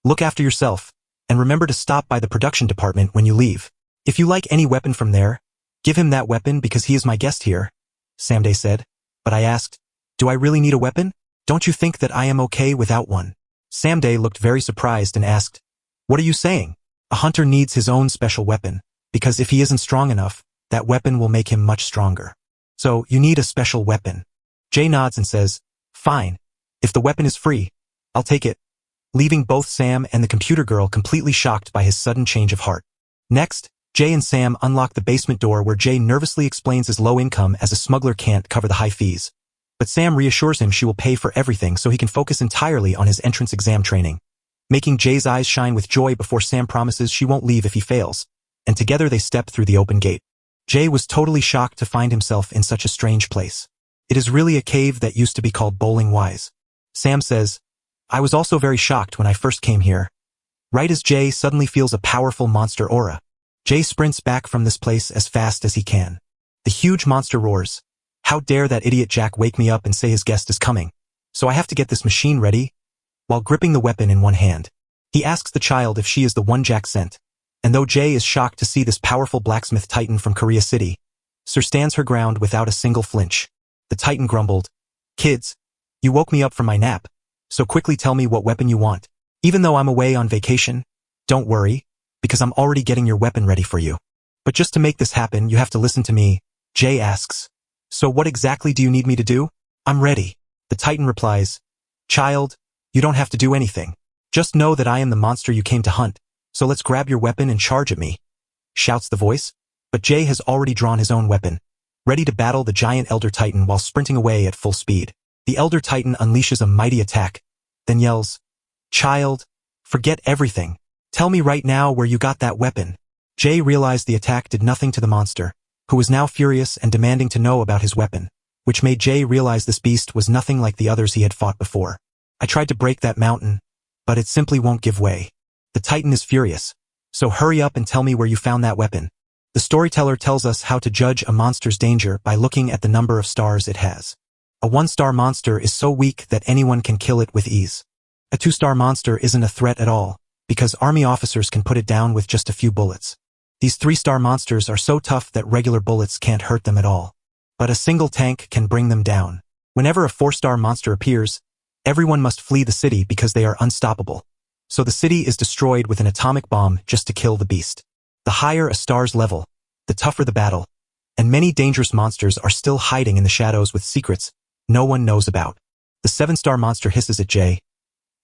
"Look after yourself, and remember to stop by the production department when you leave. If you like any weapon from there, give him that weapon because he is my guest here," Samday said. But I asked, "Do I really need a weapon? Don't you think that I am okay without one?" Samday looked very surprised and asked, "What are you saying? A hunter needs his own special weapon, because if he isn't strong enough, that weapon will make him much stronger. So you need a special weapon." Jay nods and says, "Fine. If the weapon is free, I'll take it," leaving both Sam and the computer girl completely shocked by his sudden change of heart. Next, Jay and Sam unlock the basement door where Jay nervously explains his low income as a smuggler can't cover the high fees. But Sam reassures him she will pay for everything so he can focus entirely on his entrance exam training, making Jay's eyes shine with joy before Sam promises she won't leave if he fails, and together they step through the open gate. Jay was totally shocked to find himself in such a strange place. It is really a cave that used to be called Bowling Wise. Sam says, "I was also very shocked when I first came here." Right as Jay suddenly feels a powerful monster aura, Jay sprints back from this place as fast as he can. The huge monster roars, "How dare that idiot Jack wake me up and say his guest is coming? So I have to get this machine ready?" While gripping the weapon in one hand, he asks the child if she is the one Jack sent. And though Jay is shocked to see this powerful blacksmith titan from Korea City, Sir stands her ground without a single flinch. The titan grumbled, "Kids, you woke me up from my nap, So quickly tell me what weapon you want. Even though I'm away on vacation, don't worry, because I'm already getting your weapon ready for you. But just to make this happen, you have to listen to me, Jay asks. So what exactly do you need me to do? I'm ready. The Titan replies, Child, you don't have to do anything. Just know that I am the monster you came to hunt, so let's grab your weapon and charge at me, shouts the voice. But Jay has already drawn his own weapon, ready to battle the giant Elder Titan while sprinting away at full speed. The Elder Titan unleashes a mighty attack, then yells, Child, forget everything. Tell me right now where you got that weapon. Jay realized the attack did nothing to the monster, who was now furious and demanding to know about his weapon, which made Jay realize this beast was nothing like the others he had fought before. I tried to break that mountain, but it simply won't give way. The Titan is furious, so hurry up and tell me where you found that weapon. The storyteller tells us how to judge a monster's danger by looking at the number of stars it has. A 1-star monster is so weak that anyone can kill it with ease. A 2-star monster isn't a threat at all, because army officers can put it down with just a few bullets. These 3-star monsters are so tough that regular bullets can't hurt them at all. But a single tank can bring them down. Whenever a 4-star monster appears, everyone must flee the city because they are unstoppable. So the city is destroyed with an atomic bomb just to kill the beast. The higher a star's level, the tougher the battle, and many dangerous monsters are still hiding in the shadows with secrets no one knows about. The 7-star monster hisses at Jay.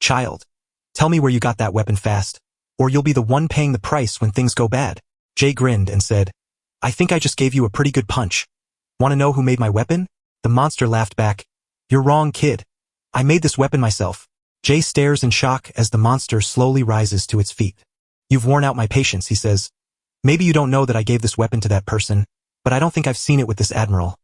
Child, tell me where you got that weapon fast, or you'll be the one paying the price when things go bad. Jay grinned and said, I think I just gave you a pretty good punch. Want to know who made my weapon? The monster laughed back. You're wrong, kid. I made this weapon myself. Jay stares in shock as the monster slowly rises to its feet. You've worn out my patience, he says. Maybe you don't know that I gave this weapon to that person, but I don't think I've seen it with this admiral.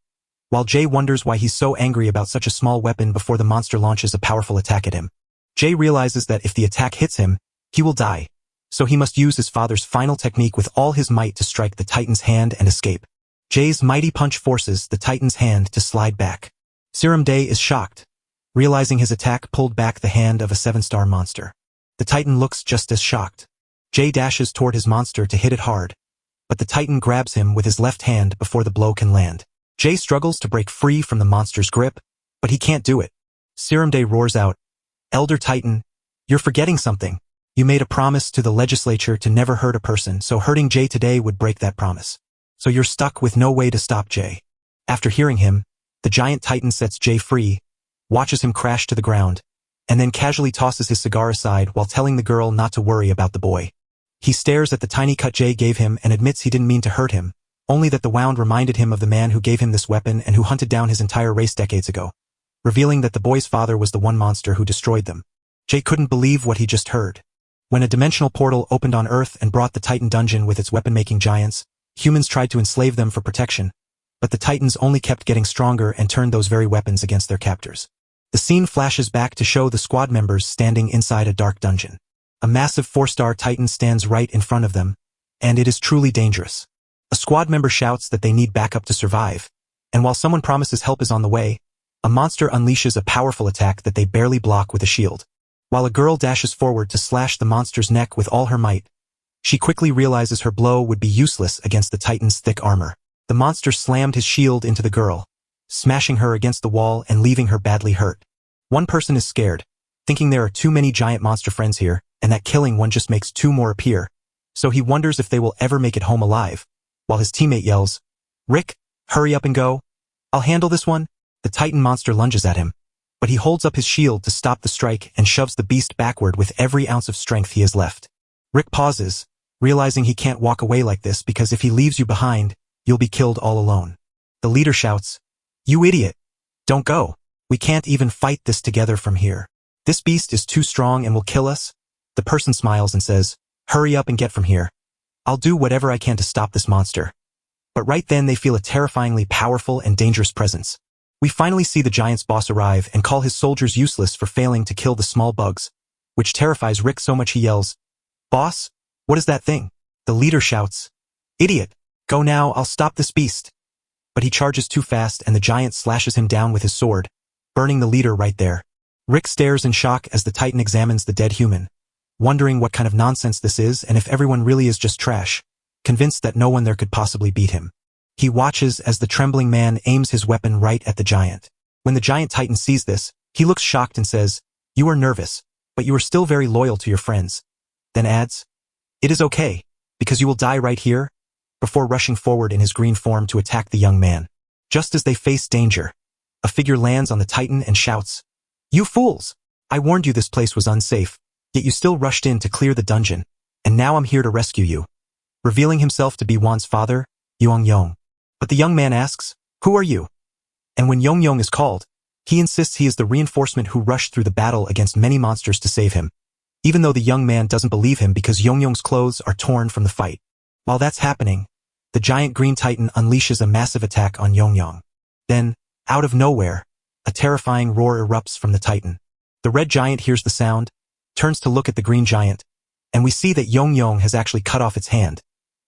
While Jay wonders why he's so angry about such a small weapon before the monster launches a powerful attack at him, Jay realizes that if the attack hits him, he will die, so he must use his father's final technique with all his might to strike the Titan's hand and escape. Jay's mighty punch forces the Titan's hand to slide back. Serum Day is shocked, realizing his attack pulled back the hand of a 7-star monster. The Titan looks just as shocked. Jay dashes toward his monster to hit it hard, but the Titan grabs him with his left hand before the blow can land. Jay struggles to break free from the monster's grip, but he can't do it. Serum Day roars out, Elder Titan, you're forgetting something. You made a promise to the legislature to never hurt a person, so hurting Jay today would break that promise. So you're stuck with no way to stop Jay. After hearing him, the giant Titan sets Jay free, watches him crash to the ground, and then casually tosses his cigar aside while telling the girl not to worry about the boy. He stares at the tiny cut Jay gave him and admits he didn't mean to hurt him, only that the wound reminded him of the man who gave him this weapon and who hunted down his entire race decades ago, revealing that the boy's father was the one monster who destroyed them. Jay couldn't believe what he just heard. When a dimensional portal opened on Earth and brought the Titan dungeon with its weapon-making giants, humans tried to enslave them for protection, but the Titans only kept getting stronger and turned those very weapons against their captors. The scene flashes back to show the squad members standing inside a dark dungeon. A massive 4-star Titan stands right in front of them, and it is truly dangerous. A squad member shouts that they need backup to survive, and while someone promises help is on the way, a monster unleashes a powerful attack that they barely block with a shield. While a girl dashes forward to slash the monster's neck with all her might, she quickly realizes her blow would be useless against the Titan's thick armor. The monster slammed his shield into the girl, smashing her against the wall and leaving her badly hurt. One person is scared, thinking there are too many giant monster friends here, and that killing one just makes 2 more appear, so he wonders if they will ever make it home alive, while his teammate yells, Rick, hurry up and go. I'll handle this one. The Titan monster lunges at him, but he holds up his shield to stop the strike and shoves the beast backward with every ounce of strength he has left. Rick pauses, realizing he can't walk away like this because if he leaves you behind, you'll be killed all alone. The leader shouts, You idiot! Don't go. We can't even fight this together from here. This beast is too strong and will kill us. The person smiles and says, Hurry up and get from here. I'll do whatever I can to stop this monster. But right then they feel a terrifyingly powerful and dangerous presence. We finally see the giant's boss arrive and call his soldiers useless for failing to kill the small bugs, which terrifies Rick so much he yells, Boss, what is that thing? The leader shouts, Idiot, go now, I'll stop this beast. But he charges too fast and the giant slashes him down with his sword, burning the leader right there. Rick stares in shock as the Titan examines the dead human, wondering what kind of nonsense this is and if everyone really is just trash, convinced that no one there could possibly beat him. He watches as the trembling man aims his weapon right at the giant. When the giant Titan sees this, he looks shocked and says, You are nervous, but you are still very loyal to your friends. Then adds, "It is okay, because you will die right here," before rushing forward in his green form to attack the young man. Just as they face danger, a figure lands on the Titan and shouts, "You fools! I warned you this place was unsafe, yet you still rushed in to clear the dungeon, and now I'm here to rescue you," revealing himself to be Juan's father, Yong. But the young man asks, "Who are you?" And when Yong is called, he insists he is the reinforcement who rushed through the battle against many monsters to save him, even though the young man doesn't believe him because Yong's clothes are torn from the fight. While that's happening, the giant green titan unleashes a massive attack on Yong. Then, out of nowhere, a terrifying roar erupts from the titan. The red giant hears the sound, turns to look at the green giant, and we see that Yong has actually cut off its hand,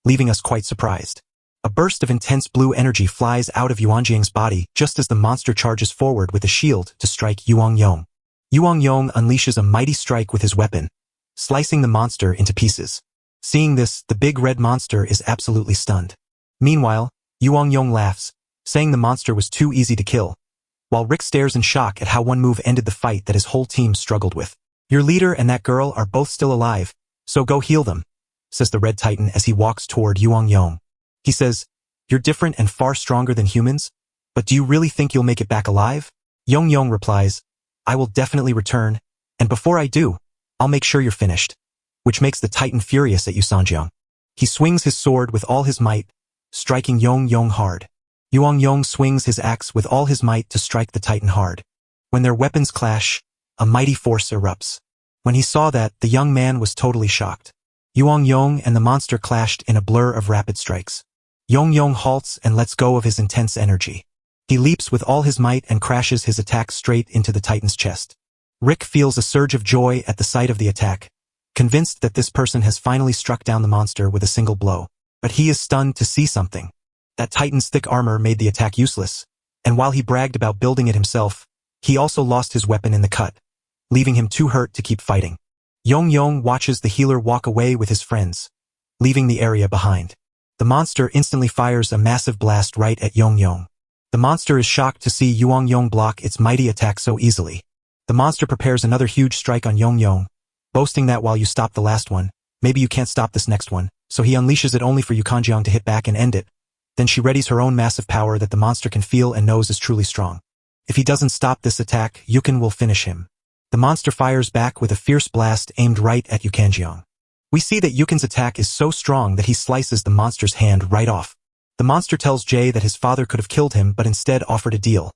leaving us quite surprised. A burst of intense blue energy flies out of Yuanjiang's body just as the monster charges forward with a shield to strike Yong. Yong unleashes a mighty strike with his weapon, slicing the monster into pieces. Seeing this, the big red monster is absolutely stunned. Meanwhile, Yong laughs, saying the monster was too easy to kill, while Rick stares in shock at how one move ended the fight that his whole team struggled with. "Your leader and that girl are both still alive, so go heal them," says the red titan as he walks toward Yong. He says, "You're different and far stronger than humans, but do you really think you'll make it back alive?" Yong replies, "I will definitely return, and before I do, I'll make sure you're finished," which makes the titan furious at Sanjiang. He swings his sword with all his might, striking Yong hard. Yong swings his axe with all his might to strike the titan hard. When their weapons clash, a mighty force erupts. When he saw that, the young man was totally shocked. Yong and the monster clashed in a blur of rapid strikes. Yong halts and lets go of his intense energy. He leaps with all his might and crashes his attack straight into the titan's chest. Rick feels a surge of joy at the sight of the attack, convinced that this person has finally struck down the monster with a single blow. But he is stunned to see something. That titan's thick armor made the attack useless, and while he bragged about building it himself, he also lost his weapon in the cut, leaving him too hurt to keep fighting. Yong watches the healer walk away with his friends, leaving the area behind. The monster instantly fires a massive blast right at Yong. The monster is shocked to see Yong block its mighty attack so easily. The monster prepares another huge strike on Yong, boasting that while you stop the last one, maybe you can't stop this next one, so he unleashes it only for Yukanjiang to hit back and end it. Then she readies her own massive power that the monster can feel and knows is truly strong. If he doesn't stop this attack, Yukan will finish him. The monster fires back with a fierce blast aimed right at Yukanjiang. We see that Yukan's attack is so strong that he slices the monster's hand right off. The monster tells Jay that his father could have killed him but instead offered a deal.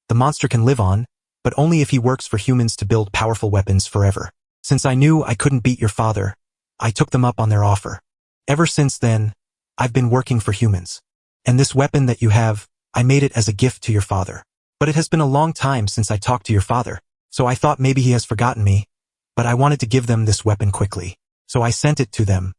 The monster can live on, but only if he works for humans to build powerful weapons forever. "Since I knew I couldn't beat your father, I took them up on their offer. Ever since then, I've been working for humans. And this weapon that you have, I made it as a gift to your father. But it has been a long time since I talked to your father, so I thought maybe he has forgotten me, but I wanted to give them this weapon quickly. So I sent it to them,